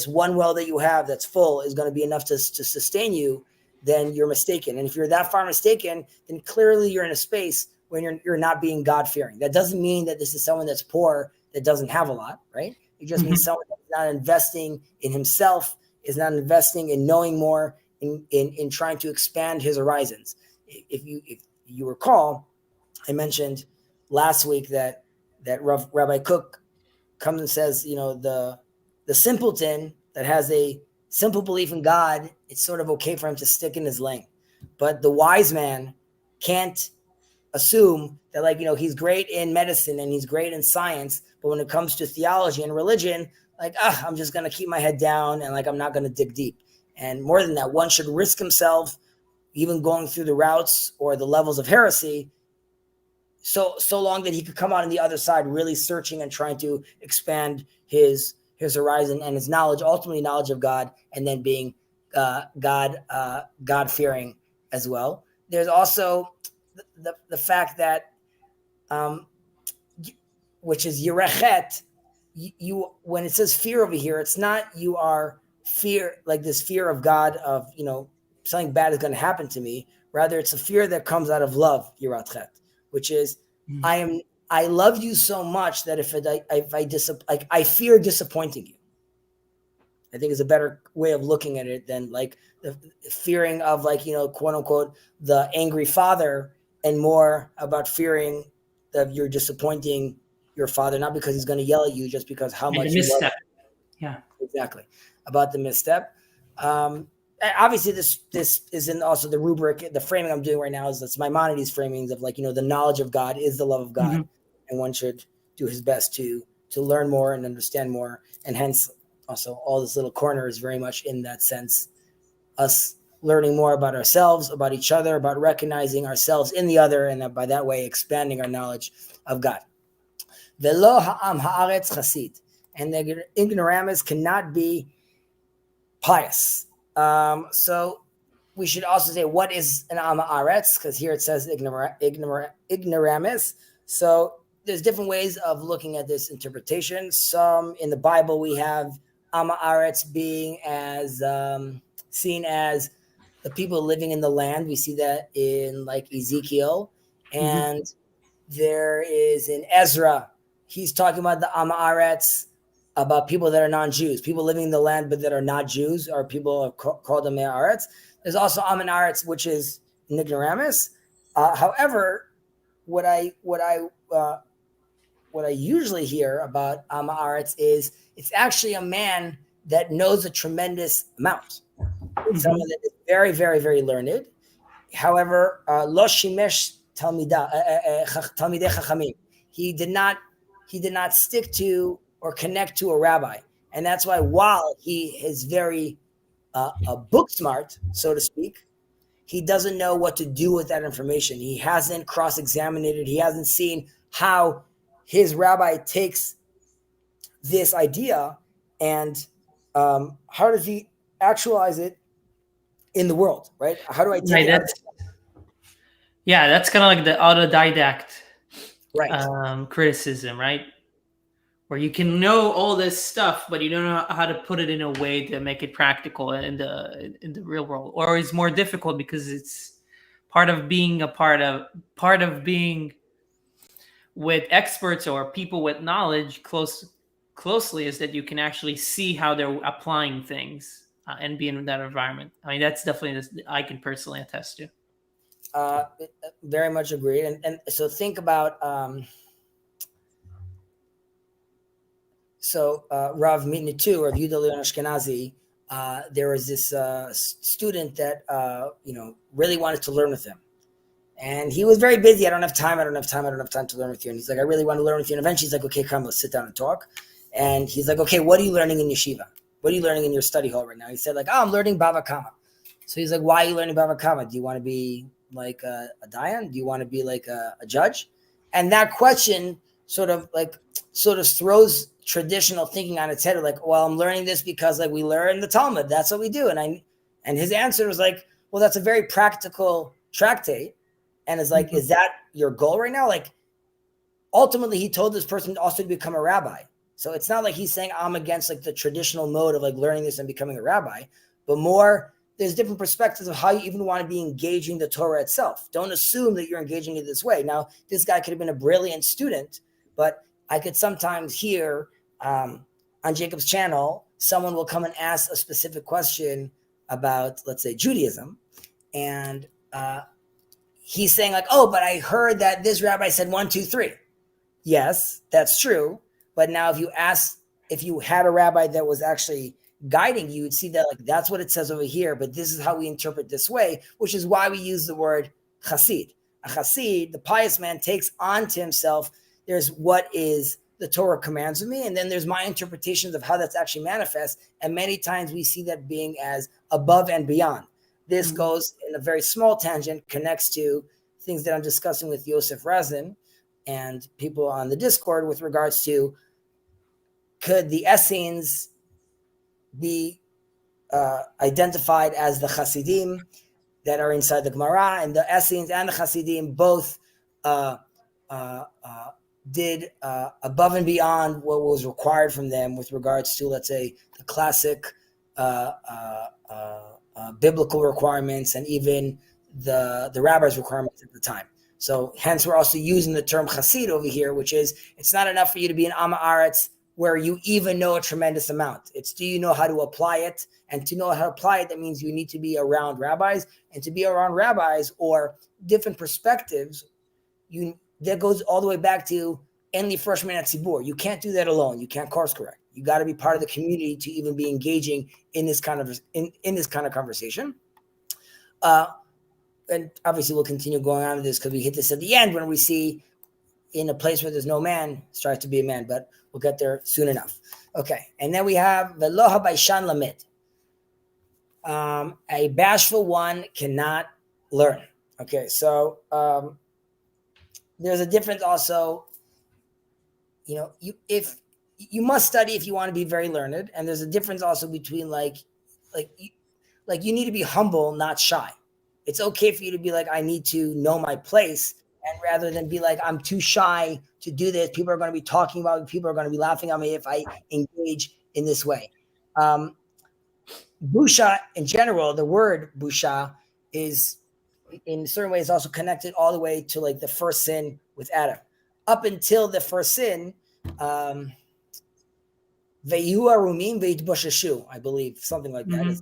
Speaker 1: one well that you have that's full is going to be enough to sustain you, then you're mistaken. And if you're that far mistaken, then clearly you're in a space when you're not being God-fearing. That doesn't mean that this is someone that's poor, that doesn't have a lot, right? It just means someone that's not investing in himself, is not investing in knowing more, in trying to expand his horizons. If you recall, I mentioned last week that Rabbi Cook comes and says, the simpleton that has a simple belief in God, it's sort of okay for him to stick in his lane. But the wise man can't assume that, like, he's great in medicine and he's great in science, but when it comes to theology and religion, like, I'm just going to keep my head down and like, I'm not going to dig deep. And more than that, one should risk himself even going through the routes or the levels of heresy, so long that he could come out on the other side really searching and trying to expand his horizon and his knowledge, ultimately knowledge of God, and then being God-fearing as well. There's also the fact that, which is yirechet, you when it says fear over here, it's not you are fear, like this fear of God of, something bad is going to happen to me. Rather, it's a fear that comes out of love, yiratchet, which is I love you so much that if I fear disappointing you. I think is a better way of looking at it than like the fearing of, like, quote unquote, the angry father, and more about fearing that you're disappointing your father, not because he's going to yell at you, just because how much you love him.
Speaker 2: Yeah,
Speaker 1: exactly, about the misstep. Obviously, this is in also the rubric, the framing I'm doing right now is that's Maimonides' framings of, like, the knowledge of God is the love of God, and one should do his best to learn more and understand more, and hence also all this little corner is very much in that sense, us learning more about ourselves, about each other, about recognizing ourselves in the other, and by that way expanding our knowledge of God. Velo ha'am haaretz chasid, and the ignoramus cannot be pious. So we should also say, what is an am haaretz? Because here it says ignoramus. So there's different ways of looking at this interpretation. Some in the Bible we have am haaretz being as seen as the people living in the land. We see that in like Ezekiel, and there is in Ezra. He's talking about the am haaretz, about people that are non-Jews, people living in the land but that are not Jews, or people called them haaretz. There's also am haaretz, which is ignoramus. However, what I usually hear about am haaretz is it's actually a man that knows a tremendous amount. Someone that is very, very, very learned. However, lo shimesh talmidei chachamim. He did not stick to or connect to a rabbi, and that's why, while he is very book smart, so to speak, he doesn't know what to do with that information. He hasn't cross-examined it. He hasn't seen how his rabbi takes this idea and how does he actualize it in the world, right? How do I take it?
Speaker 2: That's kind of like the autodidact criticism, right? Where you can know all this stuff, but you don't know how to put it in a way to make it practical in the real world, or it's more difficult because it's part of being being with experts or people with knowledge closely is that you can actually see how they're applying things and be in that environment. I mean, that's definitely I can personally attest to.
Speaker 1: Very much agreed. And so think about Rav Mitnitu, or Yehuda Leon Ashkenazi, there was this student that really wanted to learn with him. And he was very busy. I don't have time to learn with you. And he's like, I really want to learn with you. And eventually he's like, okay, come, let's sit down and talk. And he's like, okay, what are you learning in yeshiva? What are you learning in your study hall right now? He said, like, I'm learning Bava Kama. So he's like, why are you learning Bava Kama? Do you want to be like a dayan? Do you want to be like a judge? And that question sort of throws traditional thinking on its head. Like, well, I'm learning this because like we learn the Talmud. That's what we do. And his answer was like, well, that's a very practical tractate. And it's like, is that your goal right now? Like, ultimately, he told this person also to become a rabbi. So it's not like he's saying I'm against like the traditional mode of like learning this and becoming a rabbi, but more there's different perspectives of how you even want to be engaging the Torah itself. Don't assume that you're engaging it this way. Now, this guy could have been a brilliant student, but I could sometimes hear on Jacob's channel, someone will come and ask a specific question about, let's say, Judaism. And he's saying like, oh, but I heard that this rabbi said 1, 2, 3. Yes, that's true. But now if you had a rabbi that was actually guiding you, you'd see that like that's what it says over here, but this is how we interpret this way, which is why we use the word chassid. A chassid, the pious man, takes on to himself, there's what is the Torah commands of me, and then there's my interpretations of how that's actually manifest, and many times we see that being as above and beyond. This goes in a very small tangent, connects to things that I'm discussing with Yosef Razin and people on the Discord with regards to could the Essenes be identified as the Hasidim that are inside the Gemara, and the Essenes and the Hasidim both did above and beyond what was required from them with regards to, let's say, the classic biblical requirements and even the rabbis' requirements at the time. So hence we're also using the term Hasid over here, which is it's not enough for you to be an Am Haaretz where you even know a tremendous amount. It's do you know how to apply it? And to know how to apply it, that means you need to be around rabbis. And to be around rabbis or different perspectives, that goes all the way back to Enli freshman at Tzibur. You can't do that alone. You can't course correct. You got to be part of the community to even be engaging in this kind of in this kind of conversation. And obviously we'll continue going on with this because we hit this at the end when we see in a place where there's no man starts to be a man, but we'll get there soon enough. Okay, and then we have Velo habayshan lamid. A bashful one cannot learn. Okay, so there's a difference also. You know, you must study if you want to be very learned, and there's a difference also between like you need to be humble, not shy. It's okay for you to be like, I need to know my place, and rather than be like, I'm too shy to do this. People are going to be talking about me. People are going to be laughing at me if I engage in this way. Busha, in general, the word busha is in certain ways also connected all the way to like the first sin with Adam. Up until the first sin, Ve'yu arumim ve'itbosheshu, I believe, something like that,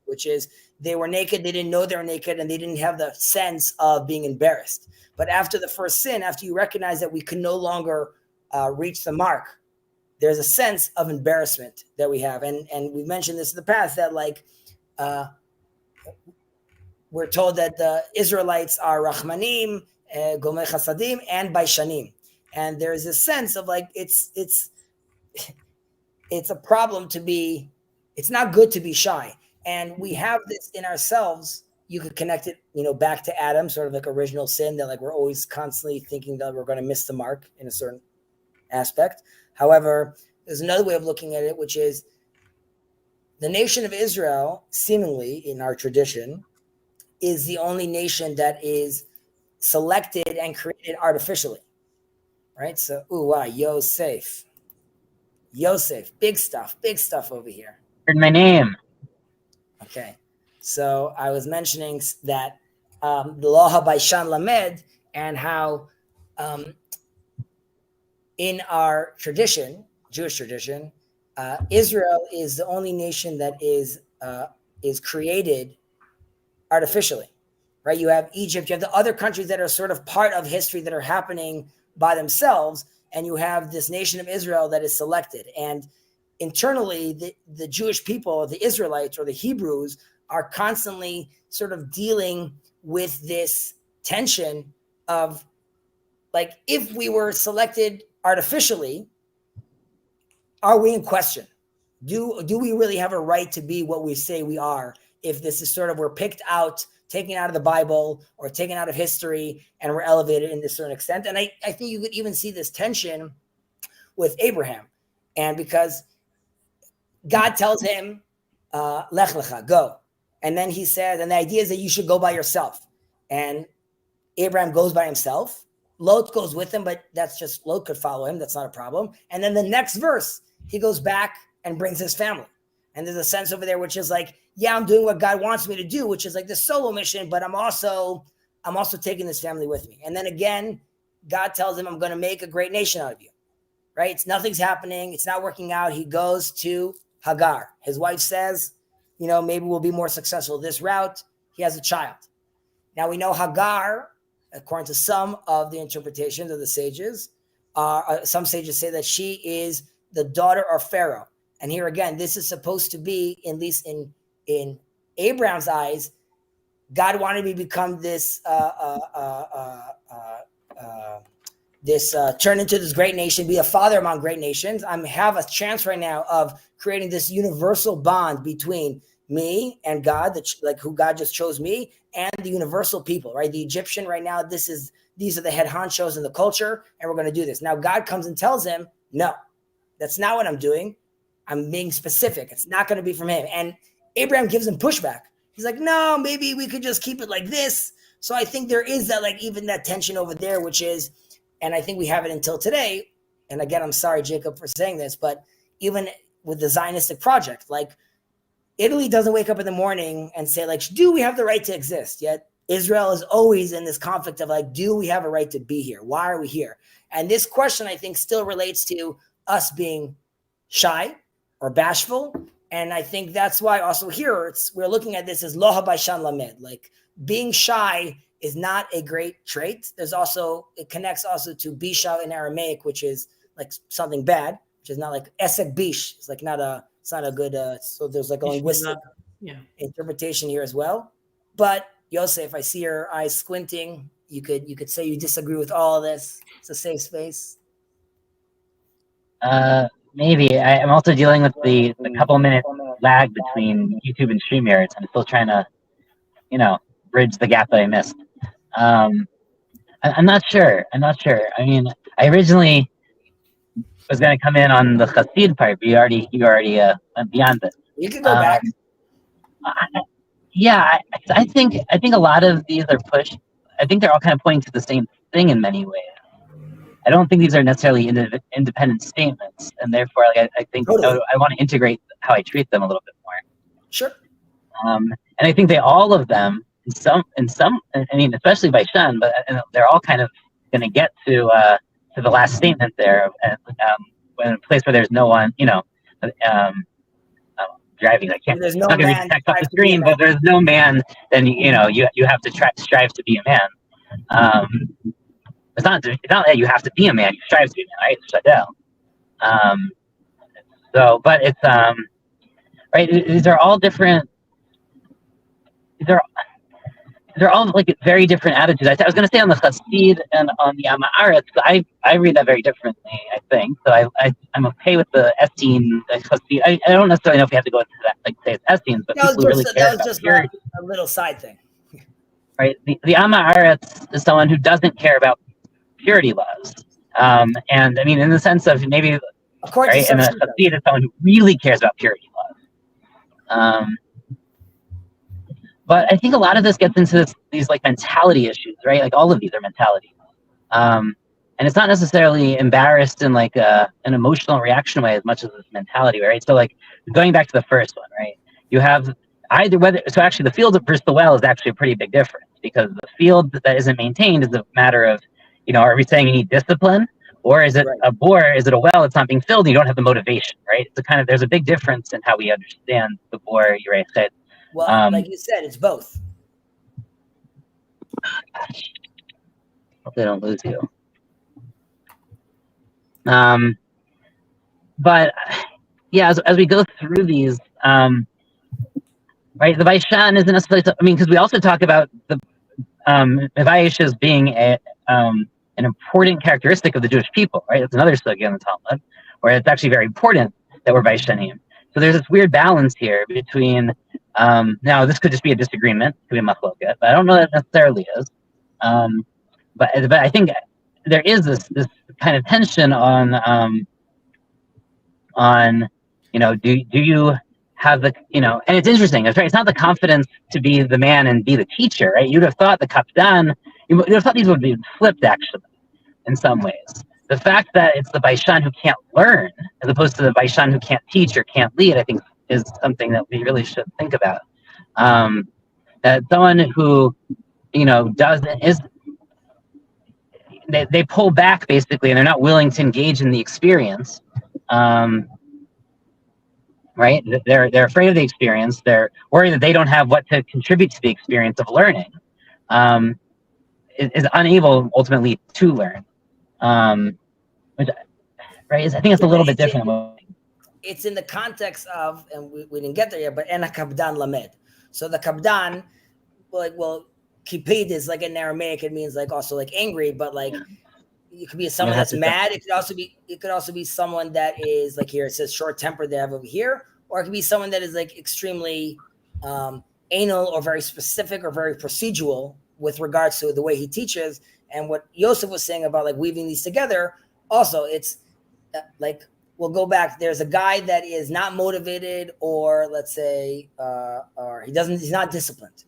Speaker 1: which is they were naked, they didn't know they were naked, and they didn't have the sense of being embarrassed. But after the first sin, after you recognize that we can no longer reach the mark, there's a sense of embarrassment that we have. And we've mentioned this in the past, that like we're told that the Israelites are Rachmanim, Gomei Chasadim, and Baishanim. And there's a sense of like, it's a problem to be, it's not good to be shy. And we have this in ourselves. You could connect it, back to Adam, sort of like original sin, that like we're always constantly thinking that we're going to miss the mark in a certain aspect. However, there's another way of looking at it, which is the nation of Israel, seemingly in our tradition, is the only nation that is selected and created artificially, right? So, wow, Yosef, big stuff over here.
Speaker 4: My name.
Speaker 1: Okay, so I was mentioning that the Lo habayshan lamed, and how in our tradition, Jewish tradition, Israel is the only nation that is created artificially, right? You have Egypt, you have the other countries that are sort of part of history that are happening by themselves, and you have this nation of Israel that is selected. And internally, the Jewish people, the Israelites or the Hebrews, are constantly sort of dealing with this tension of like, if we were selected artificially, are we in question? Do we really have a right to be what we say we are? If this is sort of, we're picked out taken out of the Bible or taken out of history and were elevated in this certain extent. And I think you could even see this tension with Abraham. And because God tells him, Lech lecha, go. And then he says, and the idea is that you should go by yourself. And Abraham goes by himself. Lot goes with him, but that's just, Lot could follow him. That's not a problem. And then the next verse, he goes back and brings his family. And there's a sense over there, which is like, yeah, I'm doing what God wants me to do, which is like the solo mission, but I'm also taking this family with me. And then again, God tells him, I'm going to make a great nation out of you, right? Nothing's happening. It's not working out. He goes to Hagar. His wife says, maybe we'll be more successful this route. He has a child. Now we know Hagar, according to some of the interpretations of the sages, some sages say that she is the daughter of Pharaoh. And here again, this is supposed to be, at least in Abraham's eyes, God wanted me to become this, turn into this great nation, be a father among great nations. I have a chance right now of creating this universal bond between me and God, who God just chose me, and the universal people, right? The Egyptian right now, these are the head honchos in the culture, and we're going to do this. Now God comes and tells him, no, that's not what I'm doing. I'm being specific. It's not going to be from him. And Abraham gives him pushback. He's like, no, maybe we could just keep it like this. So I think there is that, even that tension over there, which is, and I think we have it until today. And again, I'm sorry, Jacob, for saying this, but even with the Zionistic project, Italy doesn't wake up in the morning and say, do we have the right to exist? Yet Israel is always in this conflict of do we have a right to be here? Why are we here? And this question, I think, still relates to us being shy or bashful. And I think that's why also here we're looking at this as lo habayshan lamed. Being shy is not a great trait. It connects also to bisha in Aramaic, which is something bad, which is not esek bish. It's not a good, so there's a linguistic interpretation here as well. But Yosef, I see your eyes squinting. You could say you disagree with all of this. It's a safe space.
Speaker 4: Maybe. I'm also dealing with the couple-minute lag between YouTube and StreamYard. I'm still trying to, bridge the gap that I missed. I'm not sure. I mean, I originally was going to come in on the Chassid part, but you already went beyond it.
Speaker 1: You can go back.
Speaker 4: I think a lot of these are pushed. I think they're all kind of pointing to the same thing in many ways. I don't think these are necessarily independent statements, and therefore, I think totally. I want to integrate how I treat them a little bit more.
Speaker 1: Sure.
Speaker 4: And I think all of them, in some, I mean, especially by Shen, but they're all kind of going to get to the last statement there, in a place where there's no one, driving. I can't.
Speaker 1: There's no
Speaker 4: not going to read text off the screen, but there's no man. Then you have to strive to be a man. It's not that you have to be a man. You strive to be a man, right? Shut down. But it's right. These are all different. They're all very different attitudes. I was going to say on the Chassid and on the Amaretz, I read that very differently, I think. So I'm okay with the Essenes, Chassid. I don't necessarily know if we have to go into that, say it's Essenes, but people really care about purity.
Speaker 1: A little side thing.
Speaker 4: Right. The Amaretz is someone who doesn't care about purity laws. And I mean, in the sense of maybe, right, and the Chassid is someone who really cares about purity laws. But I think a lot of this gets into these mentality issues, right? All of these are mentality. And it's not necessarily embarrassed in an emotional reaction way as much as this mentality, right? So going back to the first one, right? You have actually the field versus the well is actually a pretty big difference, because the field that isn't maintained is a matter of, are we saying you need discipline, or is it a bore? Is it a well? It's not being filled. And you don't have the motivation, right? It's there's a big difference in how we understand the bore. You said.
Speaker 1: Well, like you said, it's both.
Speaker 4: Hope they don't lose you. But yeah, as we go through these, right, the Vaishan isn't necessarily. Because we also talk about the Vaish as being an important characteristic of the Jewish people, right? It's another sugya in the Talmud, where it's actually very important that we're Vaishanim. So there's this weird balance here between Now, this could just be a disagreement, could be a machloket, but I don't know that it necessarily is. But I think there is this kind of tension on do you have the, and it's interesting. It's not the confidence to be the man and be the teacher, right? You'd have thought the kapdan, you'd have thought these would be flipped actually in some ways. The fact that it's the baishan who can't learn as opposed to the baishan who can't teach or can't lead, I think is something that we really should think about. That someone who, they pull back basically, and they're not willing to engage in the experience. Right? They're afraid of the experience. They're worried that they don't have what to contribute to the experience of learning. Is unable ultimately to learn. Which, right? I think it's a little bit different.
Speaker 1: It's in the context of, and we didn't get there yet, but ena kabdan lamed. So the kabdan, kipid is like in Aramaic, it means like also like angry, but like it could be someone that's mad. It could also be someone that is like, here it says short tempered they have over here, or it could be someone that is like extremely anal or very specific or very procedural with regards to the way he teaches. And what Yosef was saying about like weaving these together, also it's like, we'll go back. There's a guy that is not motivated, or let's say, or he's not disciplined.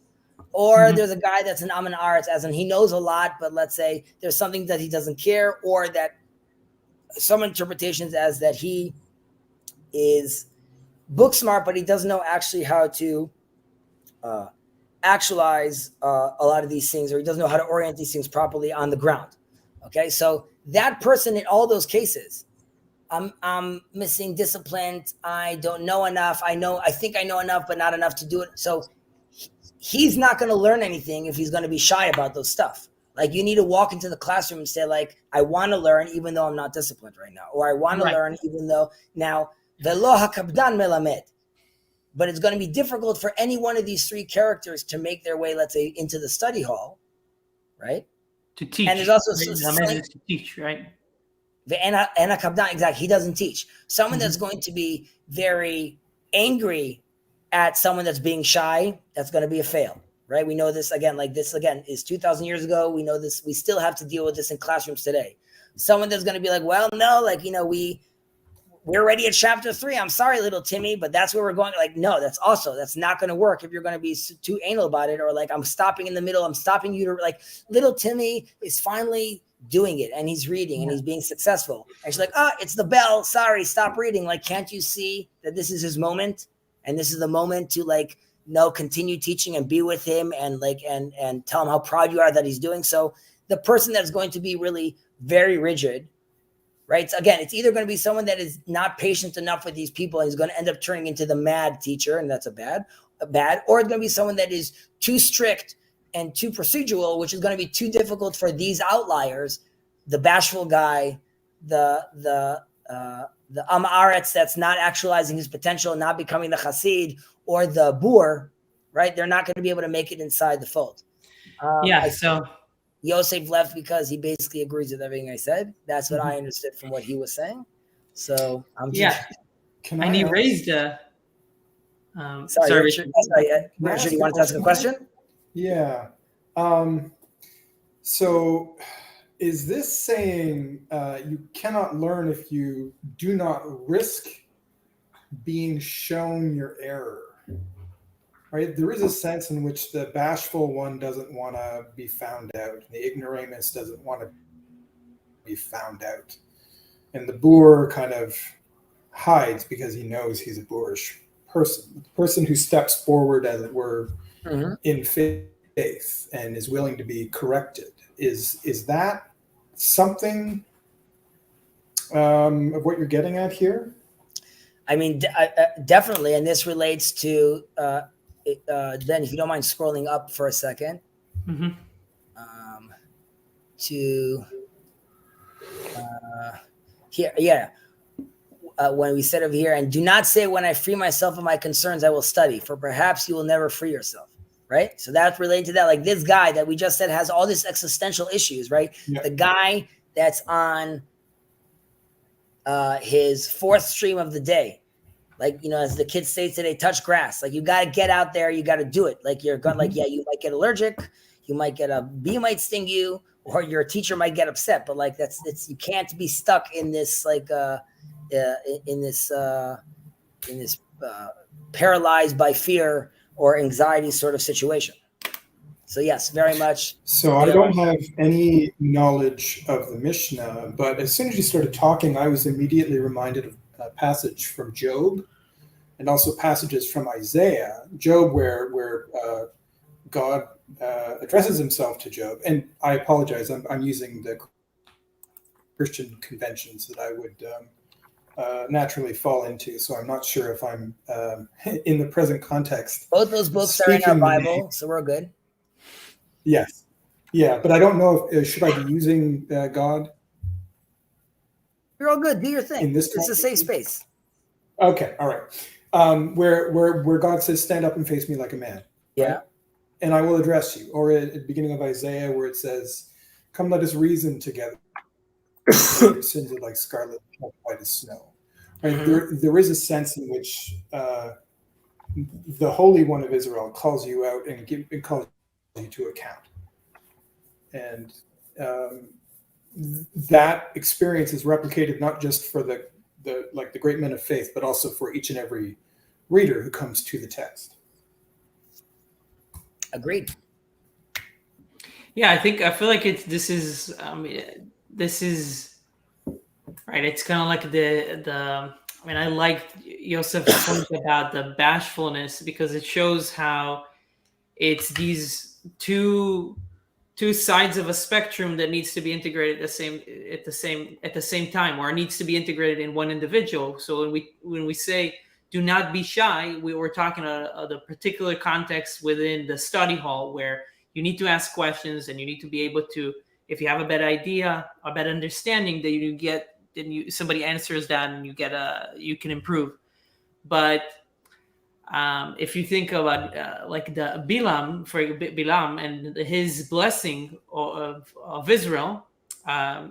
Speaker 1: Or there's a guy that's an Amin Aretz, as in he knows a lot, but let's say there's something that he doesn't care, or that some interpretations as that he is book smart, but he doesn't know actually how to actualize a lot of these things, or he doesn't know how to orient these things properly on the ground. Okay, so that person in all those cases, I'm missing discipline. I don't know enough. I think I know enough, but not enough to do it. So he's not going to learn anything if he's going to be shy about those stuff. Like, you need to walk into the classroom and say, like, I want to learn even though I'm not disciplined right now, or I want to learn even though now velo hakabdan melamed. But it's going to be difficult for any one of these three characters to make their way, let's say, into the study hall, right?
Speaker 2: To teach.
Speaker 1: And there's also
Speaker 2: to teach, right?
Speaker 1: The ena kabdan, exactly. He doesn't teach. Someone that's going to be very angry at someone that's being shy, that's going to be a fail, right? We know this again, like this again is 2,000 years ago. We know this. We still have to deal with this in classrooms today. Someone that's going to be like, well, no, like, we're already at chapter 3. I'm sorry, little Timmy, but that's where we're going. Like, no, that's not going to work if you're going to be too anal about it, or like, I'm stopping in the middle. I'm stopping you to, like, little Timmy is finally doing it, and he's reading and he's being successful. And she's like, oh, it's the bell. Sorry, stop reading. Like, can't you see that this is his moment? And this is the moment to, like, continue teaching and be with him, and like, and tell him how proud you are that he's doing. So the person that's going to be really very rigid, right? So again, it's either going to be someone that is not patient enough with these people and is going to end up turning into the mad teacher, and that's a bad, or it's going to be someone that is too strict and too procedural, which is going to be too difficult for these outliers, the bashful guy, the Am Aretz that's not actualizing his potential, not becoming the Chassid, or the Boer, right? They're not going to be able to make it inside the fold.
Speaker 2: So
Speaker 1: Yosef left because he basically agrees with everything I said. That's what I understood from what he was saying. So I'm just...
Speaker 2: And he raised a...
Speaker 1: sorry, Richard, Richard, you wanted to ask a question?
Speaker 3: Yeah. So is this saying you cannot learn if you do not risk being shown your error? Right? There is a sense in which the bashful one doesn't want to be found out. The ignoramus doesn't want to be found out. And the boor kind of hides because he knows he's a boorish person. The person who steps forward, as it were, in faith and is willing to be corrected. Is that something of what you're getting at here?
Speaker 1: I mean, definitely. And this relates to... then, if you don't mind scrolling up for a second, to here, when we said over here, and do not say, when I free myself of my concerns, I will study, for perhaps you will never free yourself, right? So that's related to that. Like, this guy that we just said has all these existential issues, right? Yeah. The guy that's on his fourth stream of the day, Like, as the kids say today, touch grass. Like, you got to get out there. You got to do it. Like, you're going, like, yeah, you might get allergic. You might get a bee might sting you, or your teacher might get upset. But like, you can't be stuck in this, like, in this paralyzed by fear or anxiety sort of situation. So yes, very much.
Speaker 3: So I don't have any knowledge of the Mishnah, but as soon as you started talking, I was immediately reminded of a passage from Job, and also passages from Isaiah. Job, where God addresses himself to Job, and I apologize, I'm using the Christian conventions that I would naturally fall into, so I'm not sure if I'm in the present context.
Speaker 1: Both those books are in our Bible, so we're good.
Speaker 3: Yes. Yeah, but I don't know if should I be using God?
Speaker 1: You're all good. Do your thing.
Speaker 3: In this
Speaker 1: it's a safe space.
Speaker 3: Okay, all right. Where God says, "Stand up and face me like a man."
Speaker 1: Yeah.
Speaker 3: Right? And I will address you. Or at the beginning of Isaiah, where it says, "Come, let us reason together." Your sins are like scarlet, white as snow. Right? Mm-hmm. There is a sense in which the Holy One of Israel calls you out and calls you to account, and that experience is replicated not just for the great men of faith, but also for each and every reader who comes to the text.
Speaker 1: Agreed.
Speaker 2: Yeah, I feel like this is right. It's kind of like the. I mean, I like Yosef's point about the bashfulness, because it shows how it's these two sides of a spectrum that needs to be integrated at the same time, or needs to be integrated in one individual. So when we say do not be shy, we're talking about the particular context within the study hall, where you need to ask questions and you need to be able to, if you have a bad idea, a bad understanding, that somebody answers that and you can improve. But if you think about like the Bilam and his blessing of Israel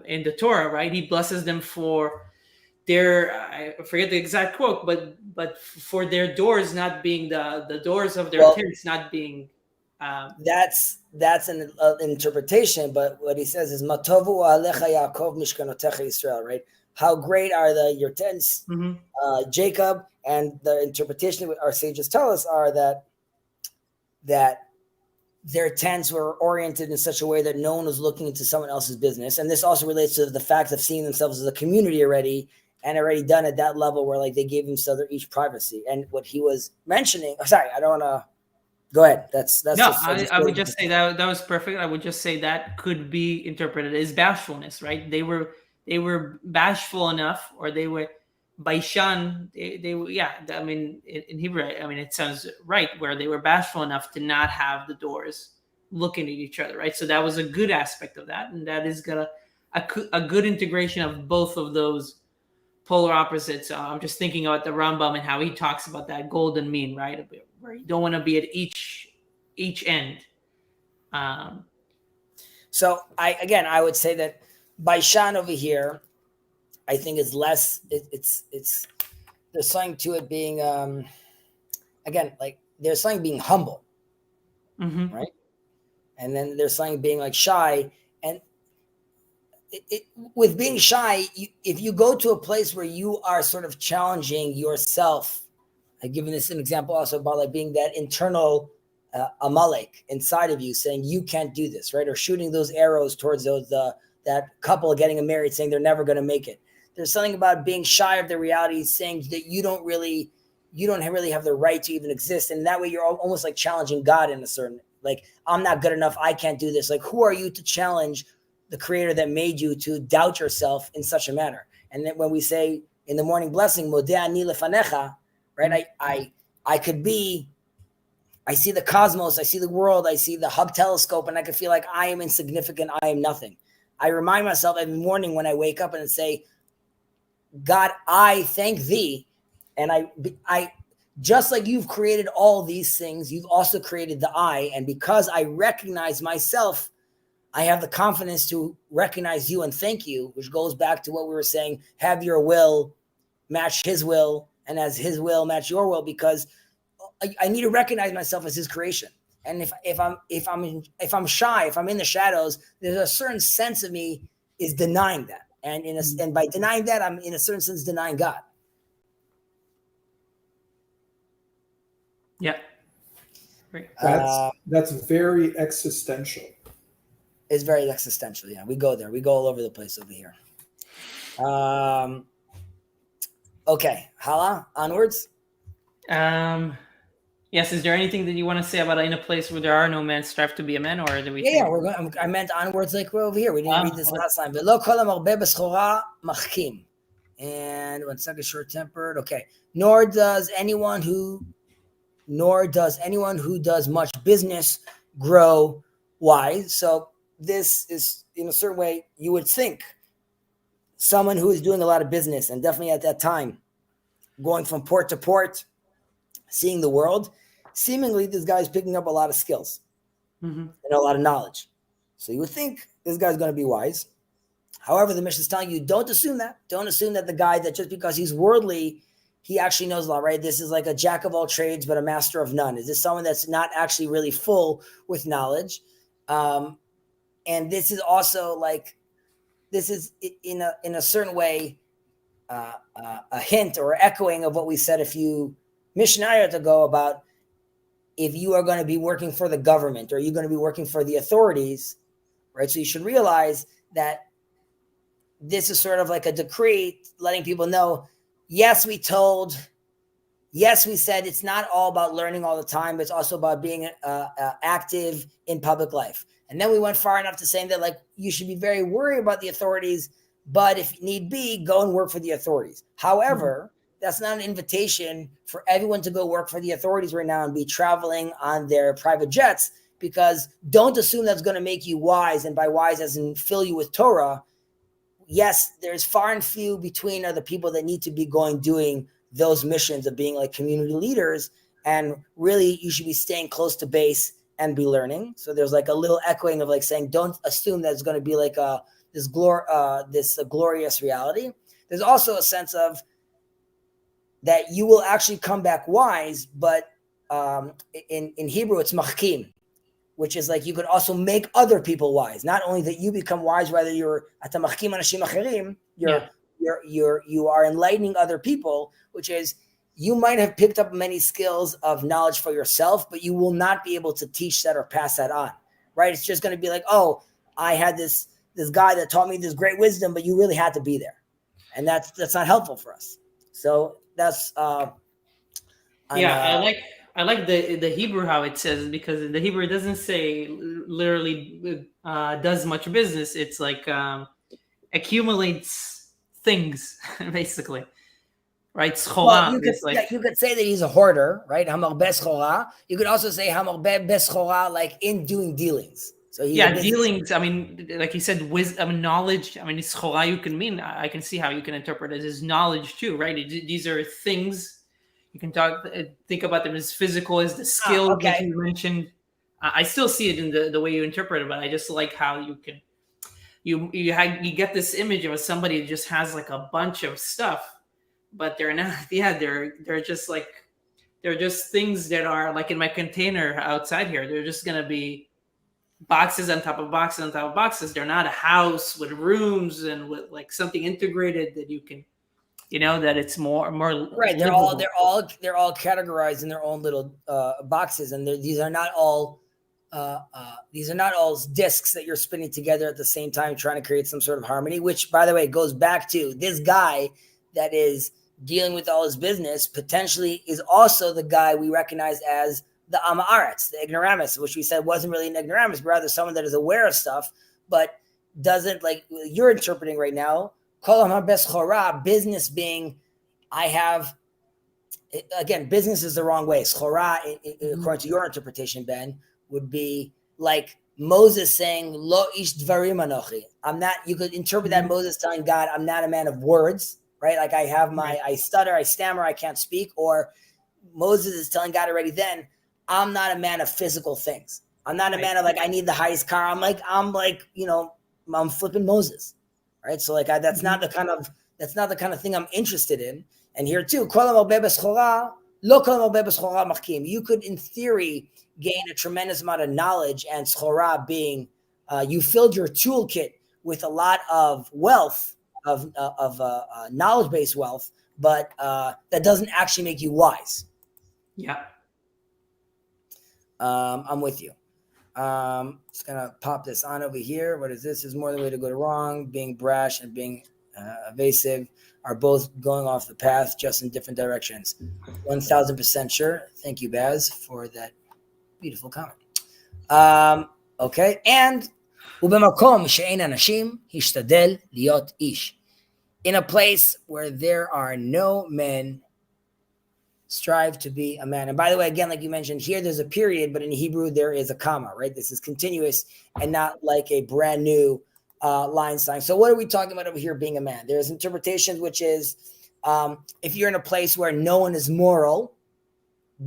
Speaker 2: in the Torah, right? He blesses them for their, I forget the exact quote, but for their doors not being the doors of their tents not being.
Speaker 1: That's an interpretation, but what he says is Matovu alecha Yaakov mishkanotecha Yisrael, right? How great are your tents, Jacob? And the interpretation that our sages tell us are that their tents were oriented in such a way that no one was looking into someone else's business. And this also relates to the fact of seeing themselves as a community already, and already done at that level where like they gave themselves each privacy. And what he was mentioning, sorry, I don't want to go ahead. That's no,
Speaker 2: I would just say that was perfect. I would just say that could be interpreted as bashfulness, right? They were bashful enough, or they were Baishan, they were, yeah, I mean, in Hebrew, I mean, it sounds right, where they were bashful enough to not have the doors looking at each other, right? So that was a good aspect of that, and that is a good integration of both of those polar opposites. I'm just thinking about the Rambam and how he talks about that golden mean, right? Where you don't want to be at each end.
Speaker 1: So I would say that Baishan over here, I think is less. It's there's something to it being again, like there's something being humble, right? And then there's something being like shy, and with being shy, if you go to a place where you are sort of challenging yourself, I've given this an example also about like being that internal Amalek inside of you saying you can't do this, right? Or shooting those arrows towards that couple getting married saying they're never going to make it. There's something about being shy of the reality, saying that you don't really have the right to even exist. And that way you're almost like challenging God in a certain, like, I'm not good enough. I can't do this. Like, who are you to challenge the creator that made you to doubt yourself in such a manner? And then when we say in the morning blessing, Modeh ani lefanecha, right? I see the cosmos, I see the world, I see the Hubble telescope, and I can feel like I am insignificant. I am nothing. I remind myself every morning when I wake up and say, God, I thank thee. And I just like you've created all these things, you've also created the I. And because I recognize myself, I have the confidence to recognize you and thank you, which goes back to what we were saying, have your will match his will and as his will match your will, because I need to recognize myself as his creation. And if I'm shy, if I'm in the shadows, there's a certain sense of me is denying that. And by denying that, I'm in a certain sense denying God.
Speaker 2: Yeah.
Speaker 3: That's very existential.
Speaker 1: It's very existential. Yeah, we go there. We go all over the place over here. Okay, Hala, onwards.
Speaker 2: Yes. Is there anything that you want to say about in a place where there are no men strive to be a man, or do we?
Speaker 1: Yeah, we're going. I meant onwards, like we're over here. We didn't read this last time. But lo kol hamarbe b'schora machkim. And 1 second, short-tempered. Okay. Nor does anyone who does much business grow wise. So this is, in a certain way, you would think someone who is doing a lot of business, and definitely at that time, going from port to port, seeing the world, seemingly this guy's picking up a lot of skills and a lot of knowledge. So you would think this guy's going to be wise. However, the Mishnah is telling you, don't assume that. Don't assume that the guy that just because he's worldly, he actually knows a lot, right? This is like a jack of all trades, but a master of none. Is this someone that's not actually really full with knowledge? And this is also like, this is in a certain way, a hint or echoing of what we said a few Mishnayot ago about if you are going to be working for the government or you're going to be working for the authorities, right? So you should realize that this is sort of like a decree letting people know, yes, we said it's not all about learning all the time, but it's also about being active in public life. And then we went far enough to saying that, like, you should be very worried about the authorities, but if need be, go and work for the authorities. However, that's not an invitation for everyone to go work for the authorities right now and be traveling on their private jets, because don't assume that's going to make you wise. And by wise as in fill you with Torah. Yes, there's far and few between are the people that need to be doing those missions of being like community leaders. And really, you should be staying close to base and be learning. So there's like a little echoing of like saying, don't assume that it's going to be like this glorious reality. There's also a sense of that you will actually come back wise, but in Hebrew, it's machkim, which is like you could also make other people wise. Not only that you become wise, whether you're at machkim anashim acherim, you are enlightening other people, which is you might have picked up many skills of knowledge for yourself, but you will not be able to teach that or pass that on, right? It's just going to be like, oh, I had this guy that taught me this great wisdom, but you really had to be there, and that's not helpful for us. So that's
Speaker 2: I like the Hebrew how it says, because in the Hebrew it doesn't say literally does much business. It's like accumulates things basically, right?
Speaker 1: Well, you could say that he's a hoarder, right? Hamar beschora. You could also say hamar beschora, like in doing dealings. So
Speaker 2: dealings. I mean, like you said, wisdom, knowledge. I mean, schora you can mean. I can see how you can interpret it as knowledge too, right? These are things. You can think about them as physical as the skill that you mentioned. I still see it in the way you interpret it, but I just like how you can, you get this image of somebody who just has like a bunch of stuff, but they're not. Yeah, they're just like, they're just things that are like in my container outside here. They're just gonna be boxes on top of boxes on top of boxes. They're not a house with rooms and with like something integrated that you can. That it's more
Speaker 1: right. They're all categorized in their own little boxes, and these are not all discs that you're spinning together at the same time, trying to create some sort of harmony. Which, by the way, goes back to this guy that is dealing with all his business. Potentially, is also the guy we recognize as the Amaretz, the ignoramus, which we said wasn't really an ignoramus, but rather someone that is aware of stuff, but doesn't like you're interpreting right now. Business being, I have, again, business is the wrong way. Schora, according to your interpretation, Ben, would be like Moses saying, Lo ish dvarim anochi. I'm not, you could interpret that Moses telling God, I'm not a man of words, right? Like I stutter, I stammer, I can't speak. Or Moses is telling God already then, I'm not a man of physical things. I'm not a man of like, I need the highest car. I'm flipping Moses. Right. So like that's not the kind of thing I'm interested in. And here too, kol hamarbeh b'schora, lo kol hamarbeh b'schora machkim. You could, in theory, gain a tremendous amount of knowledge, and schora being you filled your toolkit with a lot of wealth, of knowledge-based wealth, but that doesn't actually make you wise.
Speaker 2: Yeah.
Speaker 1: I'm with you. Just gonna pop this on over here. What is this? Is more the way to go to wrong. Being brash and being evasive are both going off the path, just in different directions. 1000% sure. Thank you, Baz, for that beautiful comment. Okay, and ובמקום שאין אנשים, השתדל להיות איש. In a place where there are no men, strive to be a man. And by the way, again, like you mentioned here, there's a period, but in Hebrew, there is a comma, right? This is continuous and not like a brand new line sign. So what are we talking about over here being a man? There's interpretations, which is if you're in a place where no one is moral,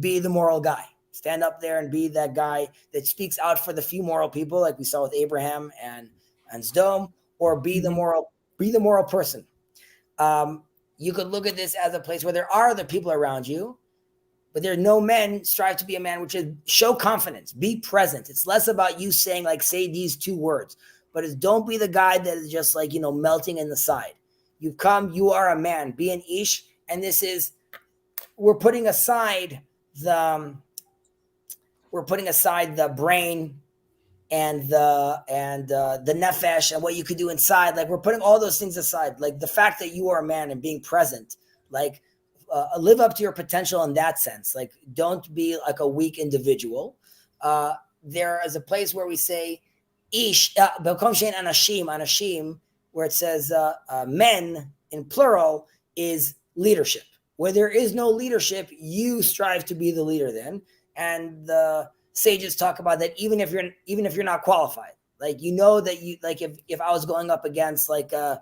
Speaker 1: be the moral guy. Stand up there and be that guy that speaks out for the few moral people, like we saw with Abraham and Sdom, or be the moral person. You could look at this as a place where there are other people around you, but there are no men. Strive to be a man, which is show confidence, be present. It's less about you saying like, say these two words, but it's don't be the guy that is just like, melting in the side. You've come, you are a man, be an ish. And this is, we're putting aside the brain and the nefesh and what you could do inside. Like we're putting all those things aside. Like the fact that you are a man and being present, like live up to your potential in that sense. Like don't be like a weak individual. There is a place where we say ish, anashim, where it says men in plural is leadership. Where there is no leadership, you strive to be the leader then. And the sages talk about that even if you're not qualified, like that you like if I was going up against like I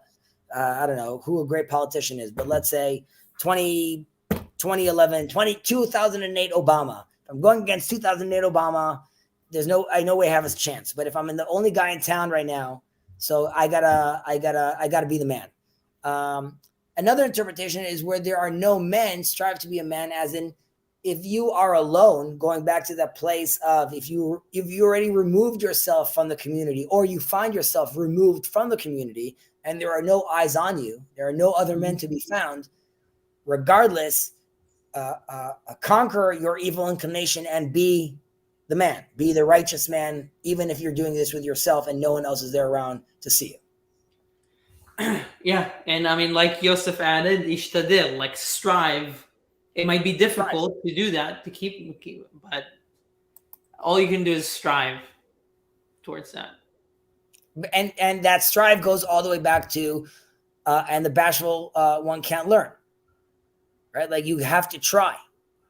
Speaker 1: don't know who a great politician is, but let's say 2008 Obama. If I'm going against 2008 Obama, I no way I have a chance. But if I'm the only guy in town right now, so I gotta be the man. Another interpretation is where there are no men, strive to be a man, as in if you are alone, going back to that place of if you already removed yourself from the community, or you find yourself removed from the community and there are no eyes on you, there are no other men to be found, regardless, conquer your evil inclination and be the man, be the righteous man, even if you're doing this with yourself and no one else is there around to see you.
Speaker 2: Yeah, and I mean, like Yosef added, ishtadil, like strive. It might be difficult to do that, to keep, but all you can do is strive towards that.
Speaker 1: And that strive goes all the way back to, and the bashful one can't learn, right? Like you have to try.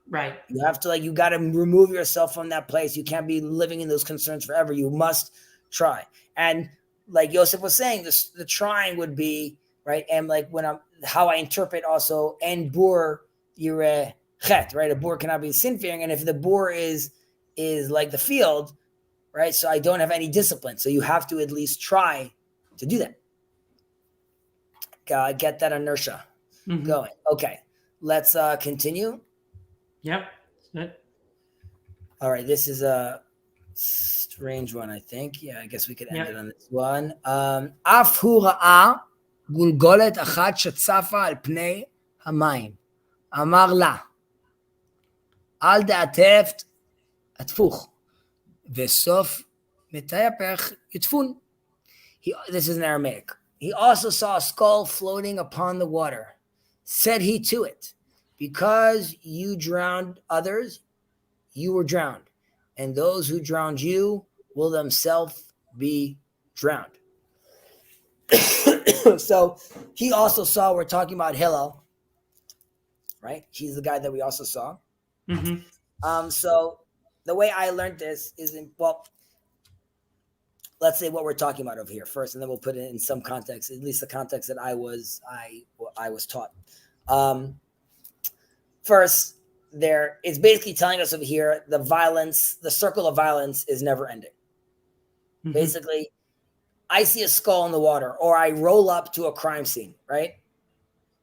Speaker 2: Right.
Speaker 1: You have to you got to remove yourself from that place. You can't be living in those concerns forever. You must try. And like Yosef was saying, the trying would be, right? And like how I interpret also, en bur yireh chet, right? A boar cannot be sin-fearing. And if the boar is like the field, right? So I don't have any discipline. So you have to at least try to do that. Get that inertia going. Okay. Let's continue.
Speaker 2: Yep. Good.
Speaker 1: All right. This is a strange one, I think. Yeah, I guess we could end it on this one. Af hu ra'a gulgolet achat shetzafa al pnei hamayim. Amar la. Al da'ateft atfuch. Vesof metayapech yutfun. This is in Aramaic. He also saw a skull floating upon the water. Said he to it, because you drowned others, you were drowned. And those who drowned you will themselves be drowned. So he also saw, we're talking about Hillel, right? He's the guy that we also saw. So the way I learned this is let's say what we're talking about over here first, and then we'll put it in some context, at least the context that I was taught. First, it's basically telling us over here the violence, the circle of violence is never ending. Basically, I see a skull in the water, or I roll up to a crime scene, right?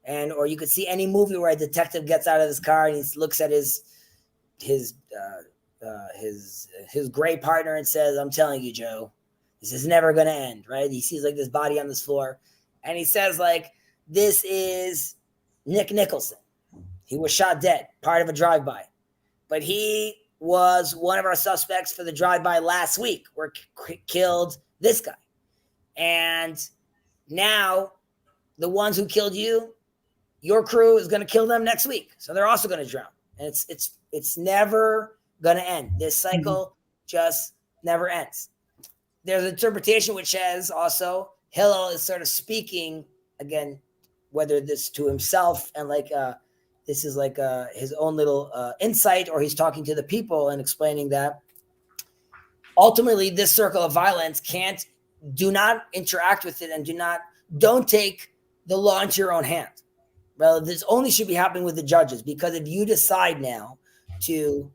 Speaker 1: or you could see any movie where a detective gets out of his car and he looks at his gray partner and says, "I'm telling you, Joe, this is never going to end," right? He sees like this body on this floor and he says like, "This is Nick Nicholson. He was shot dead, part of a drive-by. But he was one of our suspects for the drive-by last week where killed this guy. And now the ones who killed you, your crew is going to kill them next week. So they're also going to drown." And it's never going to end. This cycle just never ends. There's an interpretation which says also Hillel is sort of speaking, again, whether this to himself and like this is like his own little insight, or he's talking to the people and explaining that ultimately this circle of violence do not interact with it, and don't take the law into your own hand. Well, this only should be happening with the judges, because if you decide now to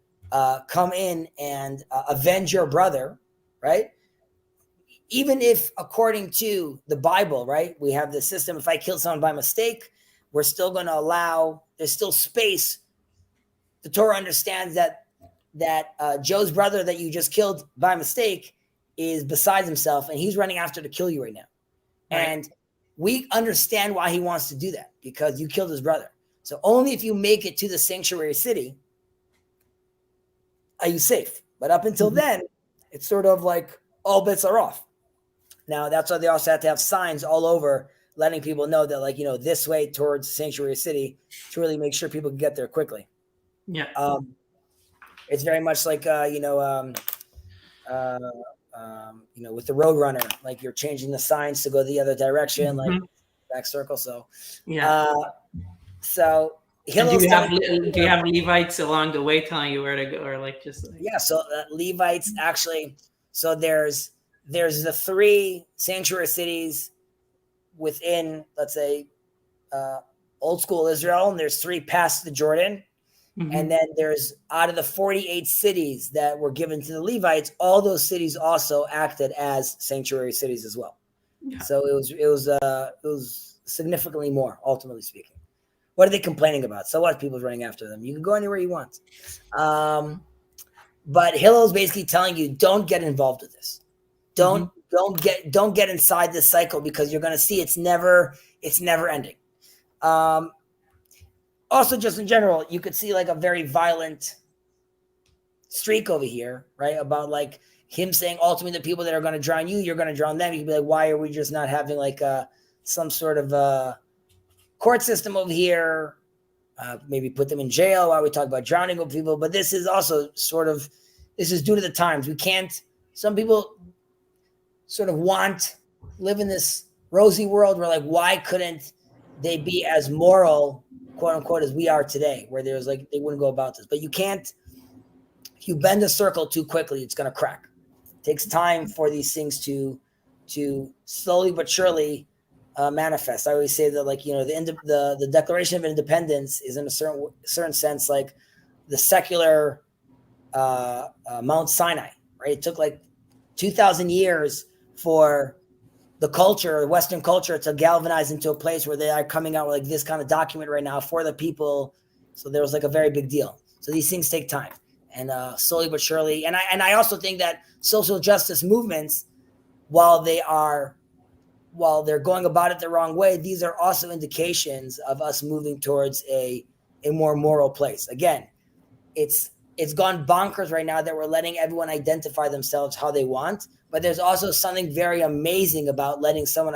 Speaker 1: come in and avenge your brother, right? Even if according to the Bible, right, we have this system, if I kill someone by mistake, we're still going to allow, there's still space. The Torah understands that Joe's brother that you just killed by mistake is beside himself, and he's running after to kill you right now. Right. And we understand why he wants to do that, because you killed his brother. So only if you make it to the sanctuary city are you safe. But up until then, it's sort of like all bets are off. Now, that's why they also have to have signs all over letting people know that, like, this way towards Sanctuary City to really make sure people can get there quickly.
Speaker 2: Yeah.
Speaker 1: It's very much like, with the Roadrunner, like you're changing the signs to go the other direction, like back circle. So,
Speaker 2: yeah.
Speaker 1: So
Speaker 2: do you have Levites along the way telling you where to go, or like just like...
Speaker 1: Yeah. So Levites actually, so there's the 3 sanctuary cities within, let's say, old school Israel, and there's 3 past the Jordan. And then there's, out of the 48 cities that were given to the Levites, all those cities also acted as sanctuary cities as well. Yeah. So it was significantly more, ultimately speaking. What are they complaining about? So what? People's running after them. You can go anywhere you want. But Hillel's basically telling you, don't get involved with this. Don't get inside this cycle, because you're going to see it's never ending. Also, just in general, you could see like a very violent streak over here, right? About like him saying ultimately the people that are going to drown you, you're going to drown them. You could be like, why are we just not having like some sort of court system over here? Maybe put them in jail while we talk about drowning of people. But this is also this is due to the times. Some people sort of live in this rosy world where like, why couldn't they be as moral, quote unquote, as we are today, where there's like, they wouldn't go about this. But you can't, if you bend a circle too quickly, it's going to crack. It takes time for these things to slowly but surely manifest. I always say that, like, the Declaration of Independence is in a certain sense like the secular Mount Sinai, right? It took like 2,000 years for the culture, Western culture, to galvanize into a place where they are coming out with like this kind of document right now for the people. So there was like a very big deal. So these things take time, and slowly but surely. And I also think that social justice movements, while they're going about it the wrong way, these are also indications of us moving towards a more moral place. Again, it's gone bonkers right now that we're letting everyone identify themselves how they want. But there's also something very amazing about letting someone